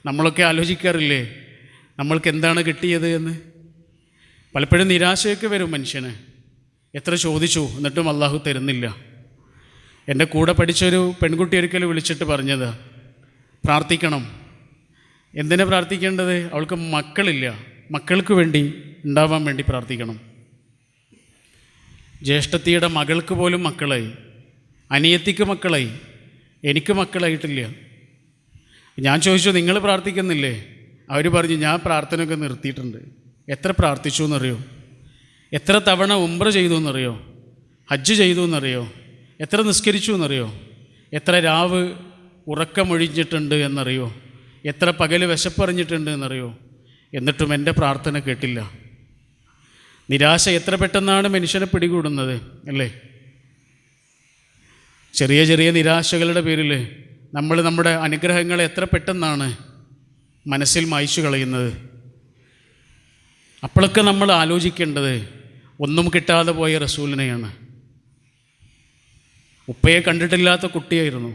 നമ്മളൊക്കെ ആലോചിക്കാറില്ലേ നമ്മൾക്ക് എന്താണ് കിട്ടിയത് എന്ന്? പലപ്പോഴും നിരാശയൊക്കെ വരും മനുഷ്യന്. എത്ര ചോദിച്ചു എന്നിട്ടും അള്ളാഹു തരുന്നില്ല. എൻ്റെ കൂടെ പഠിച്ചൊരു പെൺകുട്ടി ഒരിക്കലും വിളിച്ചിട്ട് പറഞ്ഞത്, പ്രാർത്ഥിക്കണം. എന്തിനാ പ്രാർത്ഥിക്കേണ്ടത്? അവൾക്ക് മക്കളില്ല, മക്കൾക്ക് വേണ്ടി ഉണ്ടാവാൻ വേണ്ടി പ്രാർത്ഥിക്കണം. ജ്യേഷ്ഠത്തിയുടെ മകൾക്ക് പോലും മക്കളായി, അനിയത്തിക്ക് മക്കളായി, എനിക്ക് മക്കളായിട്ടില്ല. ഞാൻ ചോദിച്ചു, നിങ്ങൾ പ്രാർത്ഥിക്കുന്നില്ലേ? അവർ പറഞ്ഞു, ഞാൻ പ്രാർത്ഥനയൊക്കെ നിർത്തിയിട്ടുണ്ട്. എത്ര പ്രാർത്ഥിച്ചു എന്നറിയോ? എത്ര തവണ ഉംറ ചെയ്തു എന്നറിയോ? ഹജ്ജ് ചെയ്തു എന്നറിയോ? എത്ര നിസ്കരിച്ചു എന്നറിയോ? എത്ര രാവ് ഉറക്കമൊഴിഞ്ഞിട്ടുണ്ട് എന്നറിയോ? എത്ര പകൽ വിശപ്പറിഞ്ഞിട്ടുണ്ട് എന്നറിയോ? എന്നിട്ടും എൻ്റെ പ്രാർത്ഥന കേട്ടില്ല. നിരാശ എത്ര പെട്ടെന്നാണ് മനുഷ്യനെ പിടികൂടുന്നത് അല്ലേ? ചെറിയ ചെറിയ നിരാശകളുടെ പേരിൽ നമ്മൾ നമ്മുടെ അനുഗ്രഹങ്ങളെ എത്ര പെട്ടെന്നാണ് മനസ്സിൽ മായ്ച്ചു കളയുന്നത്. അപ്പോഴൊക്കെ നമ്മൾ ആലോചിക്കേണ്ടത് ഒന്നും കിട്ടാതെ പോയ റസൂലിനെയാണ്. ഉപ്പയെ കണ്ടിട്ടില്ലാത്ത കുട്ടിയായിരുന്നു.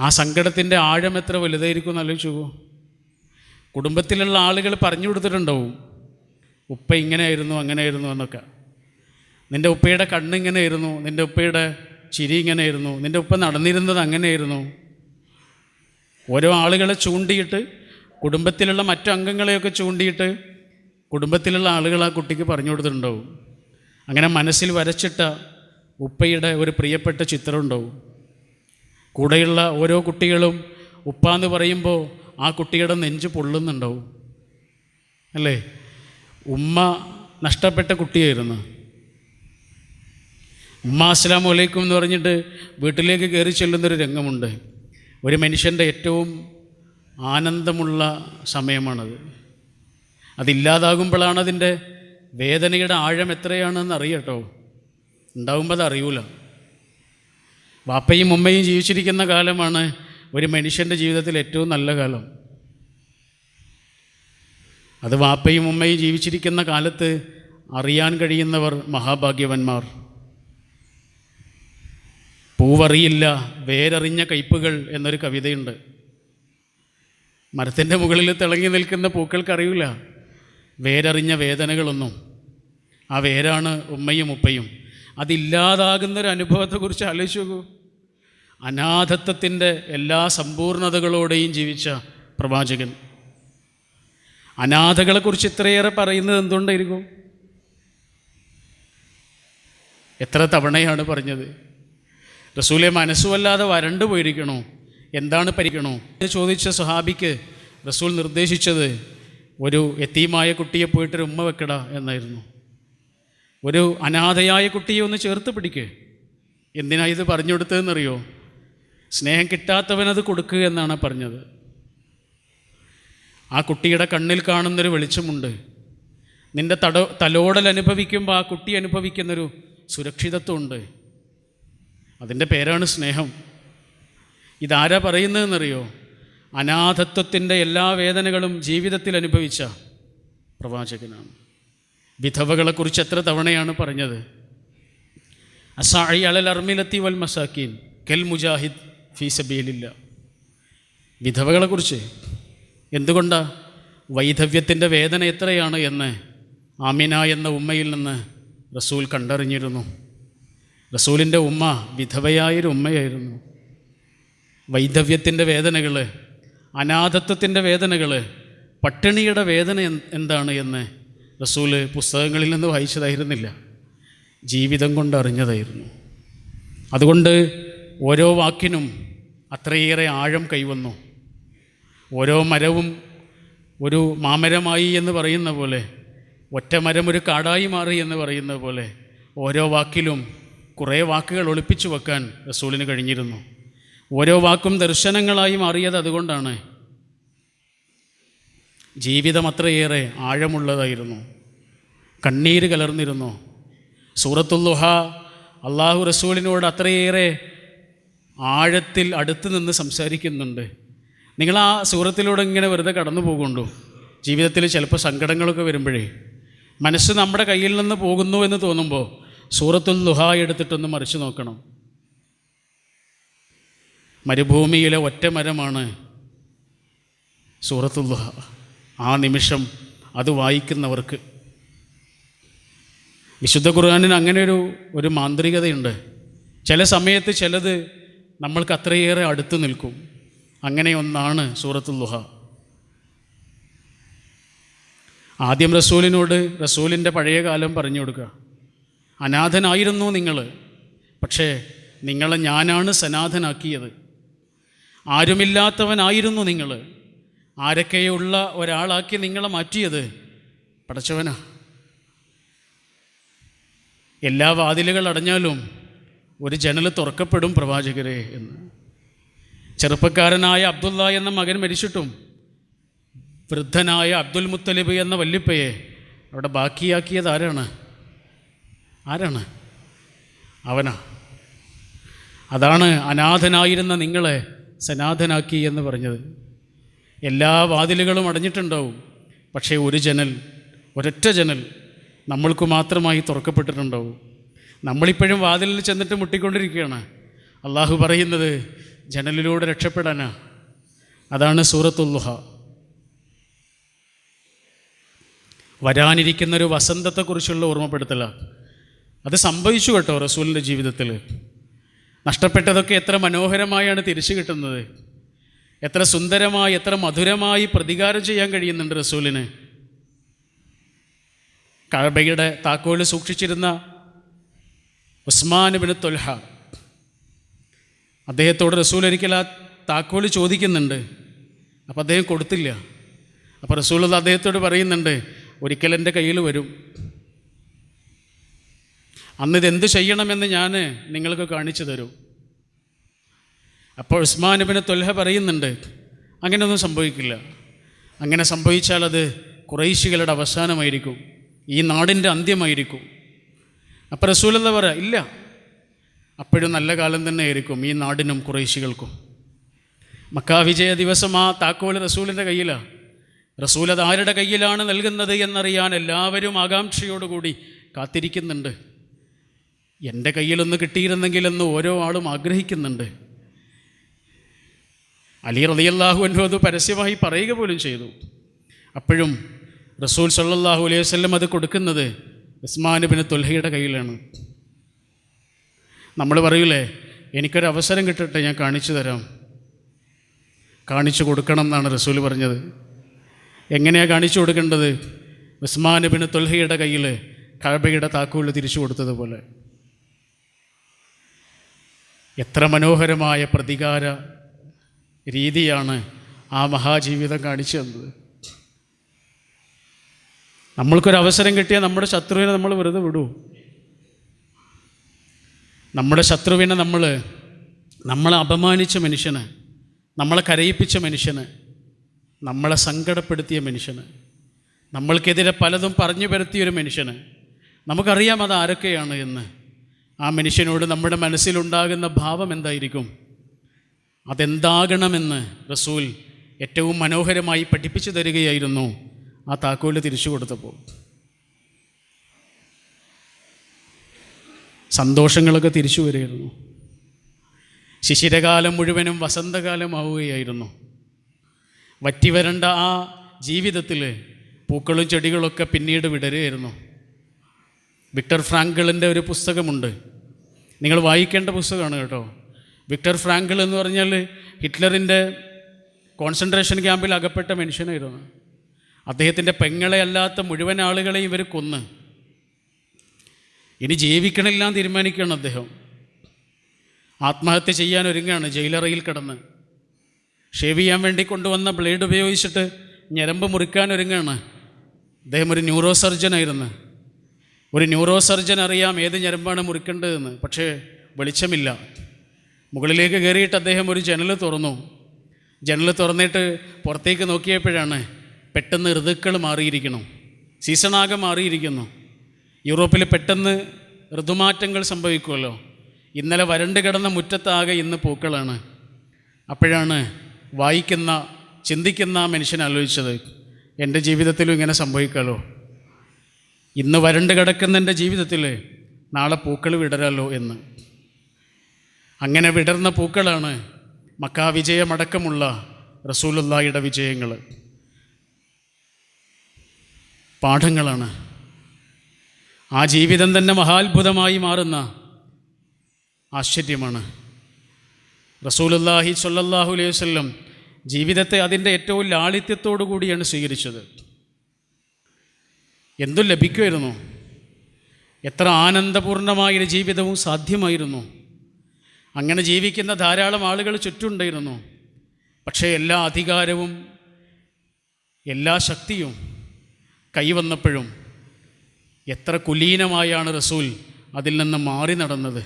ആ സങ്കടത്തിൻ്റെ ആഴം എത്ര വലുതായിരിക്കും എന്ന് ആലോചിച്ചു. കുടുംബത്തിലുള്ള ആളുകൾ പറഞ്ഞു കൊടുത്തിട്ടുണ്ടാവും, ഉപ്പ ഇങ്ങനെയായിരുന്നു അങ്ങനെയായിരുന്നു എന്നൊക്കെ. നിൻ്റെ ഉപ്പയുടെ കണ്ണിങ്ങനെയായിരുന്നു, നിൻ്റെ ഉപ്പയുടെ ചിരി ഇങ്ങനെയായിരുന്നു, നിൻ്റെ ഉപ്പ നടന്നിരുന്നത് അങ്ങനെയായിരുന്നു. ഓരോ ആളുകളെ ചൂണ്ടിയിട്ട്, കുടുംബത്തിലുള്ള മറ്റു അംഗങ്ങളെയൊക്കെ ചൂണ്ടിയിട്ട് കുടുംബത്തിലുള്ള ആളുകൾ ആ കുട്ടിക്ക് പറഞ്ഞു കൊടുത്തിട്ടുണ്ടാവും. അങ്ങനെ മനസ്സിൽ വരച്ചിട്ട ഉപ്പയുടെ ഒരു പ്രിയപ്പെട്ട ചിത്രം ഉണ്ടാവും. കൂടെയുള്ള ഓരോ കുട്ടികളും ഉപ്പ എന്ന് പറയുമ്പോൾ ആ കുട്ടിയുടെ നെഞ്ച് പൊള്ളുന്നുണ്ടാവും അല്ലേ? ഉമ്മ നഷ്ടപ്പെട്ട കുട്ടിയായിരുന്നു. ഉമ്മ അസ്സലാമു അലൈക്കും എന്ന് പറഞ്ഞിട്ട് വീട്ടിലേക്ക് കയറി ചെല്ലുന്നൊരു രംഗമുണ്ട്. ഒരു മനുഷ്യൻ്റെ ഏറ്റവും ആനന്ദമുള്ള സമയമാണത്. അതില്ലാതാകുമ്പോഴാണ് അതിൻ്റെ വേദനയുടെ ആഴം എത്രയാണെന്ന് അറിയട്ടോ. ഉണ്ടാകുമ്പോൾ അത് അറിയൂല. വാപ്പയും ഉമ്മയും ജീവിച്ചിരിക്കുന്ന കാലമാണ് ഒരു മനുഷ്യൻ്റെ ജീവിതത്തിൽ ഏറ്റവും നല്ല കാലം. അത് വാപ്പയും ഉമ്മയും ജീവിച്ചിരിക്കുന്ന കാലത്ത് അറിയാൻ കഴിയുന്നവർ മഹാഭാഗ്യവന്മാർ. പൂവറിയില്ല വേരറിഞ്ഞ കയ്പുകൾ എന്നൊരു കവിതയുണ്ട്. മരത്തിൻ്റെ മുകളിൽ തിളങ്ങി നിൽക്കുന്ന പൂക്കൾക്കറിയില്ല വേരറിഞ്ഞ വേദനകളൊന്നും. ആ വേരാണ് ഉമ്മയും ഉപ്പയും. അതില്ലാതാകുന്നൊരു അനുഭവത്തെക്കുറിച്ച് ആലോചിച്ച് നോക്കൂ. അനാഥത്വത്തിൻ്റെ എല്ലാ സമ്പൂർണതകളോടെയും ജീവിച്ച പ്രവാചകൻ അനാഥകളെക്കുറിച്ച് ഇത്രയേറെ പറയുന്നത് എന്തുകൊണ്ടായിരിക്കും? എത്ര തവണയാണ് പറഞ്ഞത്? റസൂലെ മനസ്സുവല്ലാതെ വരണ്ടു പോയിരിക്കണോ? എന്താണ് പരിക്കണോ എന്ന് ചോദിച്ച സ്വഹാബിക്ക് റസൂൽ നിർദ്ദേശിച്ചത് ഒരു യതീമായ കുട്ടിയെ പോയിട്ടൊരു ഉമ്മ വെക്കട എന്നായിരുന്നു. ഒരു അനാഥയായ കുട്ടിയെ ഒന്ന് ചേർത്ത് പിടിക്കുക. എന്തിനാ ഇത് പറഞ്ഞു കൊടുത്തതെന്നറിയോ? സ്നേഹം കിട്ടാത്തവനത് കൊടുക്കുക എന്നാണ് പറഞ്ഞത്. ആ കുട്ടിയുടെ കണ്ണിൽ കാണുന്നൊരു വെളിച്ചമുണ്ട്. നിൻ്റെ തലോടൽ അനുഭവിക്കുമ്പോൾ ആ കുട്ടി അനുഭവിക്കുന്നൊരു സുരക്ഷിതത്വമുണ്ട്. അതിൻ്റെ പേരാണ് സ്നേഹം. ഇതാരാ പറയുന്നതെന്നറിയോ? അനാഥത്വത്തിൻ്റെ എല്ലാ വേദനകളും ജീവിതത്തിൽ അനുഭവിച്ച പ്രവാചകനാണ്. വിധവകളെക്കുറിച്ച് എത്ര തവണയാണ് പറഞ്ഞത്? അസാഇ അലൽ അർമിലത്തി വൽ മസാക്കീൻ കൽ മുജാഹിദ് ഫീ സബീലില്ലാ. വിധവകളെക്കുറിച്ച് എന്തുകൊണ്ടാ? വൈധവ്യത്തിൻ്റെ വേദന എത്രയാണ് എന്ന് ആമിന എന്ന ഉമ്മയിൽ നിന്ന് റസൂൽ കണ്ടറിഞ്ഞിരുന്നു. റസൂലിൻ്റെ ഉമ്മ വിധവയായൊരു ഉമ്മയായിരുന്നു. വൈധവ്യത്തിൻ്റെ വേദനകൾ, അനാഥത്വത്തിൻ്റെ വേദനകൾ, പട്ടിണിയുടെ വേദന എന്താണ് എന്ന് റസൂല് പുസ്തകങ്ങളിൽ നിന്ന് വായിച്ചതായിരുന്നില്ല, ജീവിതം കൊണ്ട് അറിഞ്ഞതായിരുന്നു. അതുകൊണ്ട് ഓരോ വാക്കിനും അത്രയേറെ ആഴം കൈവന്നു. ഓരോ മരവും ഒരു മാമരമായി എന്ന് പറയുന്ന പോലെ, ഒറ്റ മരം ഒരു കാടായി മാറി എന്ന് പറയുന്ന പോലെ, ഓരോ വാക്കിലും കുറേ വാക്കുകൾ ഒളിപ്പിച്ചു വെക്കാൻ റസൂലിന് കഴിഞ്ഞിരുന്നു. ഓരോ വാക്കും ദർശനങ്ങളായി മാറിയത് അതുകൊണ്ടാണ്. ജീവിതം അത്രയേറെ ആഴമുള്ളതായിരുന്നു, കണ്ണീര് കലർന്നിരുന്നു. സൂറത്തുൽ ദുഹ അള്ളാഹു റസൂലിനോട് അത്രയേറെ ആഴത്തിൽ അടുത്ത് നിന്ന് സംസാരിക്കുന്നുണ്ട്. നിങ്ങൾ ആ സൂറത്തിലൂടെ ഇങ്ങനെ വെറുതെ കടന്നു പോകുന്നുണ്ടോ? ജീവിതത്തിൽ ചിലപ്പോൾ സങ്കടങ്ങളൊക്കെ വരുമ്പോഴേ മനസ്സ് നമ്മുടെ കയ്യിൽ നിന്ന് പോകുന്നു എന്ന് തോന്നുമ്പോൾ സൂറത്തുൽ ദുഹ എടുത്തിട്ടൊന്ന് മറിച്ച് നോക്കണം. മരുഭൂമിയിലെ ഒറ്റ മരമാണ് സൂറത്തുൽ ദുഹ. ആ നിമിഷം അത് വായിക്കുന്നവർക്ക് വിശുദ്ധ ഖുർആനിന് അങ്ങനെ ഒരു മാന്ത്രികതയുണ്ട്. ചില സമയത്ത് ചിലത് നമ്മൾക്ക് അത്രയേറെ അടുത്ത് നിൽക്കും. അങ്ങനെ ഒന്നാണ് സൂറത്തുൽ ദുഹ. ആദ്യം റസൂലിനോട് റസൂലിൻ്റെ പഴയ കാലം പറഞ്ഞു കൊടുക്കുക. അനാഥനായിരുന്നു നിങ്ങൾ, പക്ഷേ നിങ്ങളെ ഞാനാണ് സനാഥനാക്കിയത്. ആരുമില്ലാത്തവനായിരുന്നു നിങ്ങൾ, ആരൊക്കെയുള്ള ഒരാളാക്കി നിങ്ങളെ മാറ്റിയത് പടച്ചവനാ. എല്ലാ വാതിലുകൾ അടഞ്ഞാലും ഒരു ജനൽ തുറക്കപ്പെടും പ്രവാചകരെ എന്ന്. ചെറുപ്പക്കാരനായ അബ്ദുള്ള എന്ന മകൻ മരിച്ചിട്ടും വൃദ്ധനായ അബ്ദുൽ മുത്തലിബ് എന്ന വല്ലിപ്പയെ അവിടെ ബാക്കിയാക്കിയത് ആരാണ്? അവനാ. അതാണ് അനാഥനായിരുന്ന നിങ്ങളെ സനാഥനാക്കി എന്ന് പറഞ്ഞത്. എല്ലാ വാതിലുകളും അടഞ്ഞിട്ടുണ്ടാവും, പക്ഷേ ഒരൊറ്റ ജനൽ നമ്മൾക്ക് മാത്രമായി തുറക്കപ്പെട്ടിട്ടുണ്ടാവും. നമ്മളിപ്പോഴും വാതിലിൽ ചെന്നിട്ട് മുട്ടിക്കൊണ്ടിരിക്കുകയാണ്. അള്ളാഹു പറയുന്നത് ജനലിലൂടെ രക്ഷപ്പെടാനാ. അതാണ് സൂറത്തുൽ ദുഹ. വരാനിരിക്കുന്നൊരു വസന്തത്തെക്കുറിച്ചുള്ള ഓർമ്മപ്പെടുത്തലാണ്. അത് സംഭവിച്ചു കേട്ടോ റസൂലിൻ്റെ ജീവിതത്തിൽ. നഷ്ടപ്പെട്ടതൊക്കെ എത്ര മനോഹരമായാണ് തിരിച്ചു കിട്ടുന്നത്. എത്ര സുന്ദരമായി, എത്ര മധുരമായി പ്രതികാരം ചെയ്യാൻ കഴിയുന്നുണ്ട് റസൂലിന്. കഅബയുടെ താക്കോല് സൂക്ഷിച്ചിരുന്ന ഉസ്മാൻ ഇബ്നു ത്വൽഹ, അദ്ദേഹത്തോട് റസൂൽ ഒരിക്കൽ ആ താക്കോല് ചോദിക്കുന്നുണ്ട്. അപ്പോൾ അദ്ദേഹം കൊടുത്തില്ല. അപ്പോൾ റസൂൽ അദ്ദേഹത്തോട് പറയുന്നുണ്ട്, ഒരിക്കൽ എൻ്റെ കയ്യിൽ വരും, അന്നിതെന്ത് ചെയ്യണമെന്ന് ഞാൻ നിങ്ങൾക്ക് കാണിച്ചു തരും. അപ്പോൾ ഉസ്മാൻ ഇബ്നു ത്വൽഹ പറയുന്നുണ്ട്, അങ്ങനെയൊന്നും സംഭവിക്കില്ല. അങ്ങനെ സംഭവിച്ചാൽ അത് ഖുറൈശികളുടെ അവസാനമായിരിക്കും, ഈ നാടിൻ്റെ അന്ത്യമായിരിക്കും. അപ്പോൾ റസൂലുള്ളാഹി പറയാ, ഇല്ല, അപ്പോഴും നല്ല കാലം തന്നെ ആയിരിക്കും ഈ നാടിനും ഖുറൈശികൾക്കും. മക്ക വിജയ ദിവസം ആ താക്കോല് റസൂലിൻ്റെ കയ്യിലാണ്. റസൂൽ അത് ആരുടെ കയ്യിലാണ് നൽകുന്നത് എന്നറിയാൻ എല്ലാവരും ആകാംക്ഷയോടുകൂടി കാത്തിരിക്കുന്നുണ്ട്. എൻ്റെ കയ്യിലൊന്ന് കിട്ടിയിരുന്നെങ്കിലെന്ന് ഓരോ ആളും ആഗ്രഹിക്കുന്നുണ്ട്. അലി റളിയല്ലാഹു അൻഹു അത് പരസ്യമായി പറയുക പോലും ചെയ്തു. അപ്പോഴും റസൂൽ സല്ലല്ലാഹു അലൈഹി വസല്ലം അത് കൊടുക്കുന്നത് ഉസ്മാൻ ഇബ്നു ത്വൽഹയുടെ കയ്യിലാണ്. നമ്മൾ പറയൂലേ, എനിക്കൊരവസരം കിട്ടട്ടെ, ഞാൻ കാണിച്ചു തരാം. കാണിച്ചു കൊടുക്കണം എന്നാണ് റസൂൽ പറഞ്ഞത്. എങ്ങനെയാണ് കാണിച്ചു കൊടുക്കേണ്ടത്? ഉസ്മാൻ ഇബ്നു ത്വൽഹയുടെ കയ്യിൽ കഅബയുടെ താക്കോൽ തിരിച്ചു കൊടുത്തതുപോലെ. എത്ര മനോഹരമായ പ്രതികാര രീതിയാണ് ആ മഹാജീവിതം കാണിച്ചു തന്നത്. നമ്മൾക്കൊരവസരം കിട്ടിയാൽ നമ്മുടെ ശത്രുവിനെ നമ്മൾ വെറുതെ വിടൂ? നമ്മുടെ ശത്രുവിനെ നമ്മളെ അപമാനിച്ച മനുഷ്യന്, നമ്മളെ കരയിപ്പിച്ച മനുഷ്യന്, നമ്മളെ സങ്കടപ്പെടുത്തിയ മനുഷ്യന്, നമ്മൾക്കെതിരെ പലതും പറഞ്ഞു പരത്തിയൊരു മനുഷ്യന്, നമുക്കറിയാം അത് ആരൊക്കെയാണ് എന്ന്. ആ മനുഷ്യനോട് നമ്മുടെ മനസ്സിലുണ്ടാകുന്ന ഭാവം എന്തായിരിക്കും? അതെന്താകണമെന്ന് റസൂൽ ഏറ്റവും മനോഹരമായി പഠിപ്പിച്ചു തരികയായിരുന്നു ആ താക്കോല് തിരിച്ചു കൊടുത്തപ്പോൾ. സന്തോഷങ്ങളൊക്കെ തിരിച്ചു വരികയായിരുന്നു. ശിശിരകാലം മുഴുവനും വസന്തകാലമാവുകയായിരുന്നു. വറ്റിവരണ്ട ആ ജീവിതത്തിൽ പൂക്കളും ചെടികളൊക്കെ പിന്നീട് വിടരുകയായിരുന്നു. വിക്ടർ ഫ്രാങ്കിളിൻ്റെ ഒരു പുസ്തകമുണ്ട്, നിങ്ങൾ വായിക്കേണ്ട പുസ്തകമാണ് കേട്ടോ. വിക്ടർ ഫ്രാങ്കിൾ എന്ന് പറഞ്ഞാൽ ഹിറ്റ്ലറിൻ്റെ കോൺസെൻട്രേഷൻ ക്യാമ്പിൽ അകപ്പെട്ട മനുഷ്യനായിരുന്നു. അദ്ദേഹത്തിൻ്റെ പെങ്ങളെ അല്ലാത്ത മുഴുവൻ ആളുകളെയും ഇവർ കൊന്ന് ഇനി ജീവിക്കണില്ലാന്ന് തീരുമാനിക്കുകയാണ് അദ്ദേഹം. ആത്മഹത്യ ചെയ്യാൻ ഒരുങ്ങുകയാണ്. ജയിലറയിൽ കിടന്ന് ഷേവ് ചെയ്യാൻ വേണ്ടി കൊണ്ടുവന്ന ബ്ലേഡ് ഉപയോഗിച്ചിട്ട് ഞരമ്പ് മുറിക്കാൻ ഒരുങ്ങുകയാണ്. അദ്ദേഹം ഒരു ന്യൂറോ സർജനായിരുന്നു. ഒരു ന്യൂറോ സർജൻ അറിയാം ഏത് ഞരമ്പാണ് മുറിക്കേണ്ടതെന്ന്. പക്ഷേ വെളിച്ചമില്ല. മുകളിലേക്ക് കയറിയിട്ട് അദ്ദേഹം ഒരു ജനൽ തുറന്നു. ജനൽ തുറന്നിട്ട് പുറത്തേക്ക് നോക്കിയപ്പോഴാണ് പെട്ടെന്ന് ഋതുക്കൾ മാറിയിരിക്കണം. സീസണാകെ മാറിയിരിക്കുന്നു. യൂറോപ്പിൽ പെട്ടെന്ന് ഋതുമാറ്റങ്ങൾ സംഭവിക്കുമല്ലോ. ഇന്നലെ വരണ്ട് കിടന്ന മുറ്റത്താകെ ഇന്ന് പൂക്കളാണ്. അപ്പോഴാണ് വായിക്കുന്ന ചിന്തിക്കുന്ന മനുഷ്യൻ ആലോചിച്ചത്, എൻ്റെ ജീവിതത്തിലും ഇങ്ങനെ സംഭവിക്കാമല്ലോ. ഇന്ന് വരണ്ട് കിടക്കുന്ന എൻ്റെ ജീവിതത്തിൽ നാളെ പൂക്കൾ വിടരാലോ എന്ന്. അങ്ങനെ വിടർന്ന പൂക്കളാണ് മക്കാ വിജയമടക്കമുള്ള റസൂലുള്ളാഹിയുടെ വിജയങ്ങൾ പാഠങ്ങളാണ്. ആ ജീവിതം തന്നെ മഹാത്ഭുതമായി മാറുന്ന ആശ്ചര്യമാണ്. റസൂലുള്ളാഹി സ്വല്ലല്ലാഹു അലൈഹി വസല്ലം ജീവിതത്തെ അതിൻ്റെ ഏറ്റവും ലാളിത്യത്തോടു കൂടിയാണ് സ്വീകരിച്ചത്. എന്തു ലഭിക്കുമായിരുന്നു, എത്ര ആനന്ദപൂർണമായൊരു ജീവിതവും സാധ്യമായിരുന്നു. അങ്ങനെ ജീവിക്കുന്ന ധാരാളം ആളുകൾ ചുറ്റുണ്ടായിരുന്നു. പക്ഷേ എല്ലാ അധികാരവും എല്ലാ ശക്തിയും കൈവന്നപ്പോഴും എത്ര കുലീനമായാണ് റസൂൽ അതിൽ നിന്ന് മാറി നടന്നത്.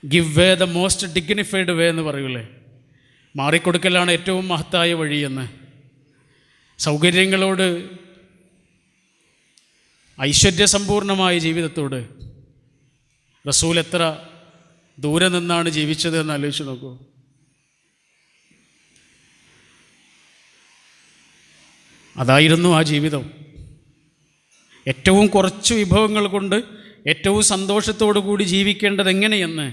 Give way the most dignified way എന്ന് പറയൂലേ, മാറിക്കൊടുക്കലാണ് ഏറ്റവും മഹത്തായ വഴിയെന്ന്. സൗകര്യങ്ങളോട്, ഐശ്വര്യസമ്പൂർണമായ ജീവിതത്തോട് റസൂൽ എത്ര ദൂരെ നിന്നാണ് ജീവിച്ചത് എന്ന് ആലോചിച്ച് നോക്കൂ. അതായിരുന്നു ആ ജീവിതം. ഏറ്റവും കുറച്ച് വിഭവങ്ങൾ കൊണ്ട് ഏറ്റവും സന്തോഷത്തോടു കൂടി ജീവിക്കേണ്ടത് എങ്ങനെയെന്ന്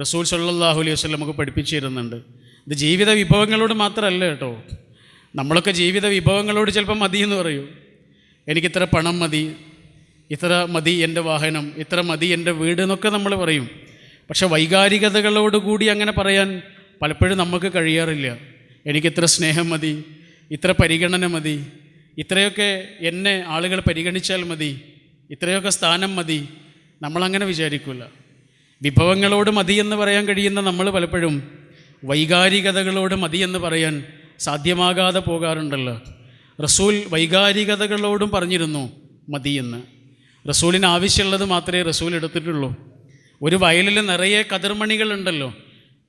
റസൂൽ സല്ലല്ലാഹു അലൈഹി വസല്ലം നമുക്ക് പഠിപ്പിച്ചു തരുന്നുണ്ട്. ഇത് ജീവിത വിഭവങ്ങളോട് മാത്രമല്ല കേട്ടോ. നമ്മളൊക്കെ ജീവിത വിഭവങ്ങളോട് ചിലപ്പോൾ മതി എന്ന് പറയും. എനിക്കിത്ര പണം മതി, ഇത്ര മതി എൻ്റെ വാഹനം, ഇത്ര മതി എൻ്റെ വീട് എന്നൊക്കെ നമ്മൾ പറയും. പക്ഷെ വൈകാരികതകളോടുകൂടി അങ്ങനെ പറയാൻ പലപ്പോഴും നമുക്ക് കഴിയാറില്ല. എനിക്കിത്ര സ്നേഹം മതി, ഇത്ര പരിഗണന മതി, ഇത്രയൊക്കെ എന്നെ ആളുകൾ പരിഗണിച്ചാൽ മതി, ഇത്രയൊക്കെ സ്ഥാനം മതി, നമ്മളങ്ങനെ വിചാരിക്കില്ല. വിഭവങ്ങളോട് മതിയെന്ന് പറയാൻ കഴിയുന്ന നമ്മൾ പലപ്പോഴും വൈകാരികതകളോട് മതിയെന്ന് പറയാൻ സാധ്യമാകാതെ പോകാറുണ്ടല്ലോ. റസൂൽ വൈകാരികതകളോടും പറഞ്ഞിരുന്നു മതിയെന്ന്. റസൂലിന് ആവശ്യമുള്ളത് മാത്രമേ റസൂൽ എടുത്തിട്ടുള്ളൂ. ഒരു വയലിൽ നിറയെ കതിർമണികളുണ്ടല്ലോ,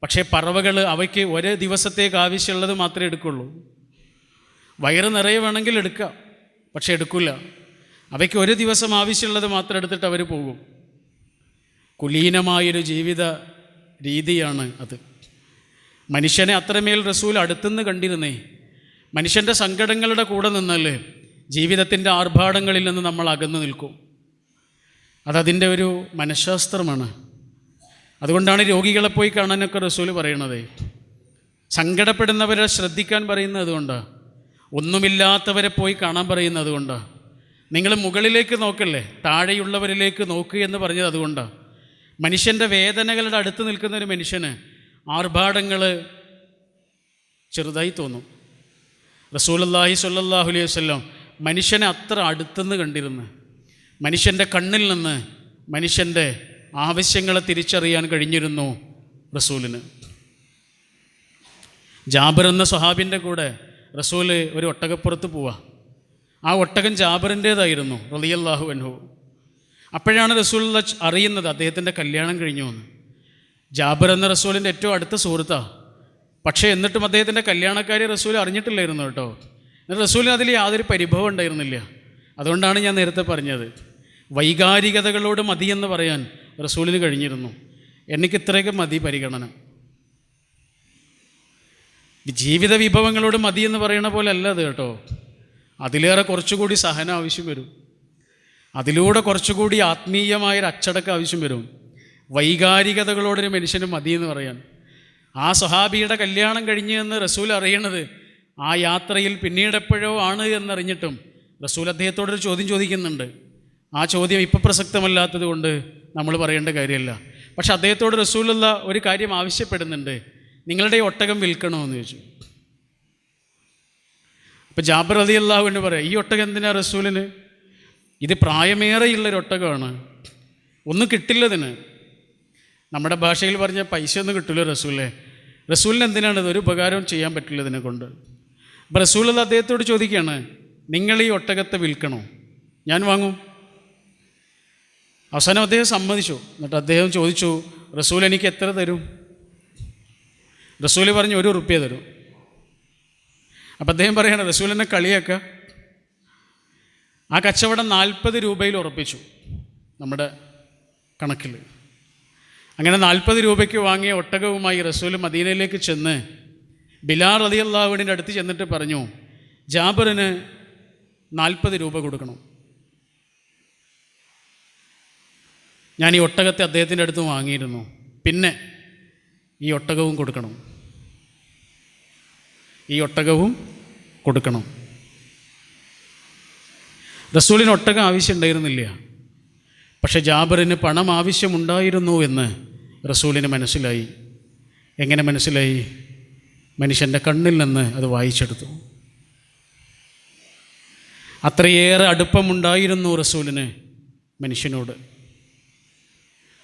പക്ഷേ പറവകൾ അവയ്ക്ക് ഒരു ദിവസത്തേക്ക് ആവശ്യമുള്ളത് മാത്രമേ എടുക്കുള്ളൂ. വയറ് നിറയെ വേണമെങ്കിൽ എടുക്കാം, പക്ഷെ എടുക്കില്ല. അവയ്ക്ക് ഒരു ദിവസം ആവശ്യമുള്ളത് മാത്രം എടുത്തിട്ട് അവർ പോകും. കുലീനമായൊരു ജീവിത രീതിയാണ് അത്. മനുഷ്യനെ അത്രമേൽ റസൂൽ അടുത്തുനിന്ന് കണ്ടിരുന്നേ. മനുഷ്യൻ്റെ സങ്കടങ്ങളുടെ കൂടെ നിന്നാൽ ജീവിതത്തിൻ്റെ ആർഭാടങ്ങളിൽ നിന്ന് നമ്മൾ അകന്നു നിൽക്കും. അതതിൻ്റെ ഒരു മനഃശാസ്ത്രമാണ്. അതുകൊണ്ടാണ് രോഗികളെ പോയി കാണാനൊക്കെ റസൂൽ പറയണത്. സങ്കടപ്പെടുന്നവരെ ശ്രദ്ധിക്കാൻ പറയുന്നത് അതുകൊണ്ടാണ്. ഒന്നുമില്ലാത്തവരെ പോയി കാണാൻ പറയുന്നത് അതുകൊണ്ടാണ്. നിങ്ങൾ മുകളിലേക്ക് നോക്കല്ലേ, താഴെയുള്ളവരിലേക്ക് നോക്കുക എന്ന് പറഞ്ഞത് അതുകൊണ്ടാണ്. മനുഷ്യൻ്റെ വേദനകളുടെ അടുത്ത് നിൽക്കുന്ന ഒരു മനുഷ്യന് ആർഭാടങ്ങൾ ചെറുതായി തോന്നും. റസൂലുള്ളാഹി സ്വല്ലല്ലാഹു അലൈഹി വസല്ലം മനുഷ്യനെ അത്ര അടുത്തുനിന്ന് കണ്ടിരുന്നു. മനുഷ്യൻ്റെ കണ്ണിൽ നിന്ന് മനുഷ്യൻ്റെ ആവശ്യങ്ങളെ തിരിച്ചറിയാൻ കഴിഞ്ഞിരുന്നു റസൂലിന്. ജാബിർ എന്ന സ്വഹാബിൻ്റെ കൂടെ റസൂൽ ഒരു ഒട്ടകപ്പുറത്ത് പോവുക. ആ ഒട്ടകം ജാബിറിൻ്റേതായിരുന്നു റളിയല്ലാഹു അൻഹു. അപ്പോഴാണ് റസൂൽ അറിയുന്നത് അദ്ദേഹത്തിൻ്റെ കല്യാണം കഴിഞ്ഞു എന്ന്. ജാബിർ എന്ന റസൂലിൻ്റെ ഏറ്റവും അടുത്ത സുഹൃത്താണ്. പക്ഷേ എന്നിട്ടും അദ്ദേഹത്തിൻ്റെ കല്യാണക്കാരി റസൂൽ അറിഞ്ഞിട്ടില്ലായിരുന്നു കേട്ടോ. എന്നിട്ട് റസൂലിന് അതിൽ യാതൊരു പരിഭവം ഉണ്ടായിരുന്നില്ല. അതുകൊണ്ടാണ് ഞാൻ നേരത്തെ പറഞ്ഞത്, വൈകാരികതകളോട് മതിയെന്ന് പറയാൻ റസൂലിന് കഴിഞ്ഞിരുന്നു. എനിക്കിത്രയൊക്കെ മതി പരിഗണന. ജീവിത വിഭവങ്ങളോട് മതിയെന്ന് പറയണ പോലെ അല്ല അത് കേട്ടോ. അതിലേറെ കുറച്ചുകൂടി സഹനം ആവശ്യം വരും. അതിലൂടെ കുറച്ചുകൂടി ആത്മീയമായൊരു അച്ചടക്കം ആവശ്യം വരും. വൈകാരികതകളോടൊരു മനുഷ്യന് മതിയെന്ന് പറയാൻ. ആ സ്വഹാബിയുടെ കല്യാണം കഴിഞ്ഞു എന്ന് റസൂൽ അറിയണത് ആ യാത്രയിൽ പിന്നീടെപ്പോഴോ ആണ് എന്നറിഞ്ഞിട്ടും റസൂൽ അദ്ദേഹത്തോടൊരു ചോദ്യം ചോദിക്കുന്നുണ്ട്. ആ ചോദ്യം ഇപ്പോൾ പ്രസക്തമല്ലാത്തത് കൊണ്ട് നമ്മൾ പറയേണ്ട കാര്യമല്ല. പക്ഷെ അദ്ദേഹത്തോട് റസൂലുള്ള ഒരു കാര്യം ആവശ്യപ്പെടുന്നുണ്ട്. നിങ്ങളുടെ ഈ ഒട്ടകം വിൽക്കണമെന്ന് ചോദിച്ചു. അപ്പോൾ ജാബിർ റളിയല്ലാഹു അൻഹു പറയാം, ഈ ഒട്ടകം എന്തിനാ റസൂലിന്? ഇത് പ്രായമേറെയുള്ളൊരു ഒട്ടകമാണ്, ഒന്നും കിട്ടില്ലതിന്. നമ്മുടെ ഭാഷയിൽ പറഞ്ഞ പൈസ ഒന്നും കിട്ടില്ല റസൂലേ. റസൂലിന് എന്തിനാണിത്? ഒരു ഉപകാരവും ചെയ്യാൻ പറ്റില്ല ഇതിനെ കൊണ്ട്. അപ്പോൾ റസൂലുള്ള അദ്ദേഹത്തോട് ചോദിക്കുകയാണ്, നിങ്ങൾ ഈ ഒട്ടകത്തെ വിൽക്കണോ? ഞാൻ വാങ്ങും. അവസാനം അദ്ദേഹം സമ്മതിച്ചു. എന്നിട്ട് അദ്ദേഹം ചോദിച്ചു, റസൂൽ എനിക്ക് എത്ര തരും? റസൂൽ പറഞ്ഞു, 1 റുപ്യ തരും. അപ്പം അദ്ദേഹം പറയണം, റസൂൽ എന്നെ കളിയാക്കുക. ആ കച്ചവടം 40 രൂപയിൽ ഉറപ്പിച്ചു നമ്മുടെ കണക്കിൽ. അങ്ങനെ 40 രൂപയ്ക്ക് വാങ്ങിയ ഒട്ടകവുമായി റസൂൽ മദീനയിലേക്ക് ചെന്ന് ബിലാൽ റളിയല്ലാഹു അൻഹുവിൻ്റെ അടുത്ത് ചെന്നിട്ട് പറഞ്ഞു, ജാബിറിന് 40 രൂപ കൊടുക്കണം. ഞാൻ ഈ ഒട്ടകത്തെ അദ്ദേഹത്തിൻ്റെ അടുത്ത് വാങ്ങിയിരുന്നു, പിന്നെ ഈ ഒട്ടകവും കൊടുക്കണം. ഈ ഒട്ടകവും കൊടുക്കണം. റസൂലിന് ഒട്ടകം ആവശ്യമുണ്ടായിരുന്നില്ല. പക്ഷെ ജാബിറിന് പണം ആവശ്യമുണ്ടായിരുന്നു എന്ന് റസൂലിന് മനസ്സിലായി. എങ്ങനെ മനസ്സിലായി? മനുഷ്യൻ്റെ കണ്ണിൽ നിന്ന് അത് വായിച്ചെടുത്തു. അത്രയേറെ അടുപ്പമുണ്ടായിരുന്നു റസൂലിന് മനുഷ്യനോട്.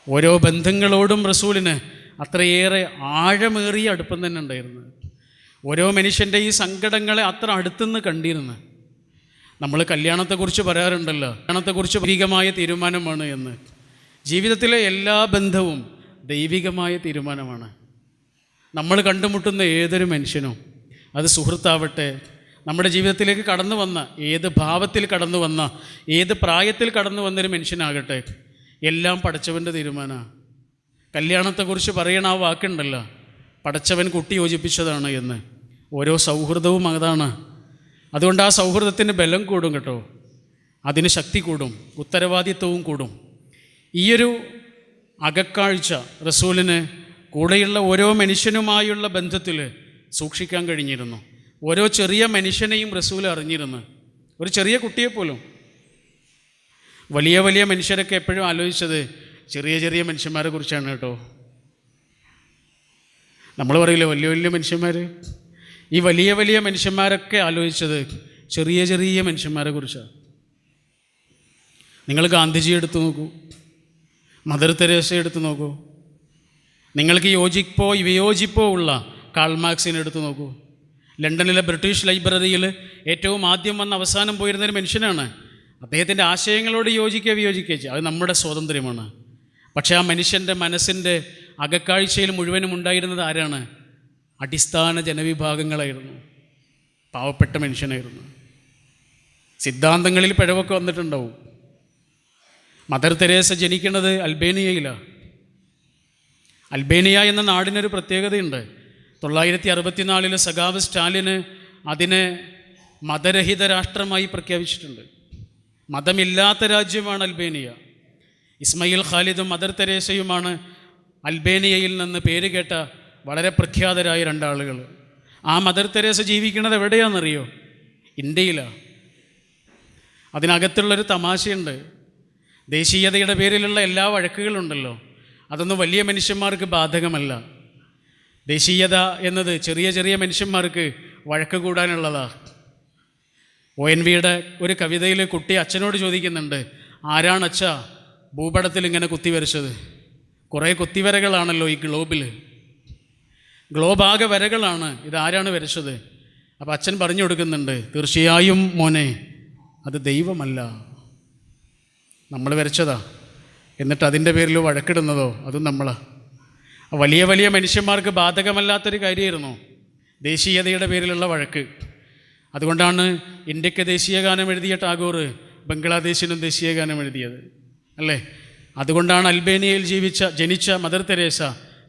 ഓരോ ബന്ധങ്ങളോടും റസൂലിന് അത്രയേറെ ആഴമേറിയ അടുപ്പം തന്നെ ഉണ്ടായിരുന്നു. ഓരോ മനുഷ്യൻ്റെ ഈ സങ്കടങ്ങളെ അത്ര അടുത്തുനിന്ന് കണ്ടിരുന്നു. നമ്മൾ കല്യാണത്തെക്കുറിച്ച് പറയാറുണ്ടല്ലോ, കല്യാണത്തെക്കുറിച്ച് ദൈവികമായ തീരുമാനമാണ് എന്ന്. ജീവിതത്തിലെ എല്ലാ ബന്ധവും ദൈവികമായ തീരുമാനമാണ്. നമ്മൾ കണ്ടുമുട്ടുന്ന ഏതൊരു മനുഷ്യനും, അത് സുഹൃത്താവട്ടെ, നമ്മുടെ ജീവിതത്തിലേക്ക് കടന്നു വന്ന ഏത് ഭാവത്തിൽ കടന്നു വന്ന ഏത് പ്രായത്തിൽ കടന്നു വന്നൊരു മനുഷ്യനാകട്ടെ, എല്ലാം പടച്ചവൻ്റെ തീരുമാനമാണ്. കല്യാണത്തെക്കുറിച്ച് പറയണ ആ വാക്കുണ്ടല്ലോ, പടച്ചവൻ കൂട്ടി യോജിപ്പിച്ചതാണ് എന്ന്. ഓരോ സൗഹൃദവും അതാണ്. അതുകൊണ്ട് ആ സൗഹൃദത്തിന് ബലം കൂടും കേട്ടോ, അതിന് ശക്തി കൂടും, ഉത്തരവാദിത്വവും കൂടും. ഈയൊരു അകക്കാഴ്ച റസൂലിന് കൂടെയുള്ള ഓരോ മനുഷ്യനുമായുള്ള ബന്ധത്തിൽ സൂക്ഷിക്കാൻ കഴിഞ്ഞിരുന്നു. ഓരോ ചെറിയ മനുഷ്യനെയും റസൂൽ അറിഞ്ഞിരുന്നു, ഒരു ചെറിയ കുട്ടിയെപ്പോലും. വലിയ വലിയ മനുഷ്യരൊക്കെ എപ്പോഴും ആലോചിച്ചത് ചെറിയ ചെറിയ മനുഷ്യന്മാരെ കുറിച്ചാണ് കേട്ടോ. നമ്മൾ പറയില്ലേ വലിയ വലിയ മനുഷ്യന്മാർ, ഈ വലിയ വലിയ മനുഷ്യന്മാരൊക്കെ ആലോചിച്ചത് ചെറിയ ചെറിയ മനുഷ്യന്മാരെ കുറിച്ചാണ്. നിങ്ങൾ ഗാന്ധിജി എടുത്തു നോക്കൂ, മദർ തെരേസ എടുത്തു നോക്കൂ, നിങ്ങൾക്ക് യോജിപ്പോ വിയോജിപ്പോ ഉള്ള കാൾ മാർക്സിനെ എടുത്തു നോക്കൂ. ലണ്ടനിലെ ബ്രിട്ടീഷ് ലൈബ്രറിയിൽ ഏറ്റവും ആദ്യം വന്ന് അവസാനം പോയിരുന്നൊരു മനുഷ്യനാണ്. അദ്ദേഹത്തിൻ്റെ ആശയങ്ങളോട് യോജിക്കുക വിയോജിക്കുക അത് നമ്മുടെ സ്വാതന്ത്ര്യമാണ്. പക്ഷേ ആ മനുഷ്യൻ്റെ മനസ്സിൻ്റെ അകക്കാഴ്ചയിൽ മുഴുവനും ഉണ്ടായിരുന്നത് ആരാണ്? അടിസ്ഥാന ജനവിഭാഗങ്ങളായിരുന്നു, പാവപ്പെട്ട മനുഷ്യനായിരുന്നു. സിദ്ധാന്തങ്ങളിൽ പിഴവൊക്കെ വന്നിട്ടുണ്ടാവും. മദർ തെരേസ ജനിക്കുന്നത് അൽബേനിയയിലാണ്. അൽബേനിയ എന്ന നാടിനൊരു പ്രത്യേകതയുണ്ട്. 1964 സഖാവ് സ്റ്റാലിന് അതിനെ മതരഹിത രാഷ്ട്രമായി പ്രഖ്യാപിച്ചിട്ടുണ്ട്. മതമില്ലാത്ത രാജ്യമാണ് അൽബേനിയ. ഇസ്മയിൽ ഖാലിദും മദർ തെരേസയുമാണ് അൽബേനിയയിൽ നിന്ന് പേര് കേട്ട വളരെ പ്രഖ്യാതരായ രണ്ടാളുകൾ. ആ മദർ തെരേസ ജീവിക്കുന്നത് എവിടെയാണെന്നറിയോ? ഇന്ത്യയിലാണ്. അതിനകത്തുള്ളൊരു തമാശയുണ്ട്. ദേശീയതയുടെ പേരിലുള്ള എല്ലാ വഴക്കുകളുണ്ടല്ലോ, അതൊന്നും വലിയ മനുഷ്യന്മാർക്ക് ബാധകമല്ല. ദേശീയത എന്നത് ചെറിയ ചെറിയ മനുഷ്യന്മാർക്ക് വഴക്ക് കൂടാനുള്ളതാണ്. ONVയുടെ ഒരു കവിതയിൽ കുട്ടി അച്ഛനോട് ചോദിക്കുന്നുണ്ട്, ആരാണ് അച്ഛാ ഭൂപടത്തിൽ ഇങ്ങനെ കുത്തിവരച്ചത്? കുറേ കുത്തിവരകളാണല്ലോ ഈ ഗ്ലോബാകെ വരകളാണ്, ഇതാരാണ് വരച്ചത്? അപ്പോൾ അച്ഛൻ പറഞ്ഞു കൊടുക്കുന്നുണ്ട്, തീർച്ചയായും മോനെ, അത് ദൈവമല്ല, നമ്മൾ വരച്ചതാ. എന്നിട്ട് അതിൻ്റെ പേരിൽ വഴക്കിടുന്നതോ അതും നമ്മളാ. വലിയ വലിയ മനുഷ്യന്മാർക്ക് ബാധകമല്ലാത്തൊരു കാര്യമായിരുന്നു ദേശീയതയുടെ പേരിലുള്ള വഴക്ക്. അതുകൊണ്ടാണ് ഇന്ത്യക്ക് ദേശീയഗാനം എഴുതിയ ടാഗോർ ബംഗ്ലാദേശിനും ദേശീയഗാനം എഴുതിയത്, അല്ലേ? അതുകൊണ്ടാണ് അൽബേനിയയിൽ ജനിച്ച മദർ തെരേസ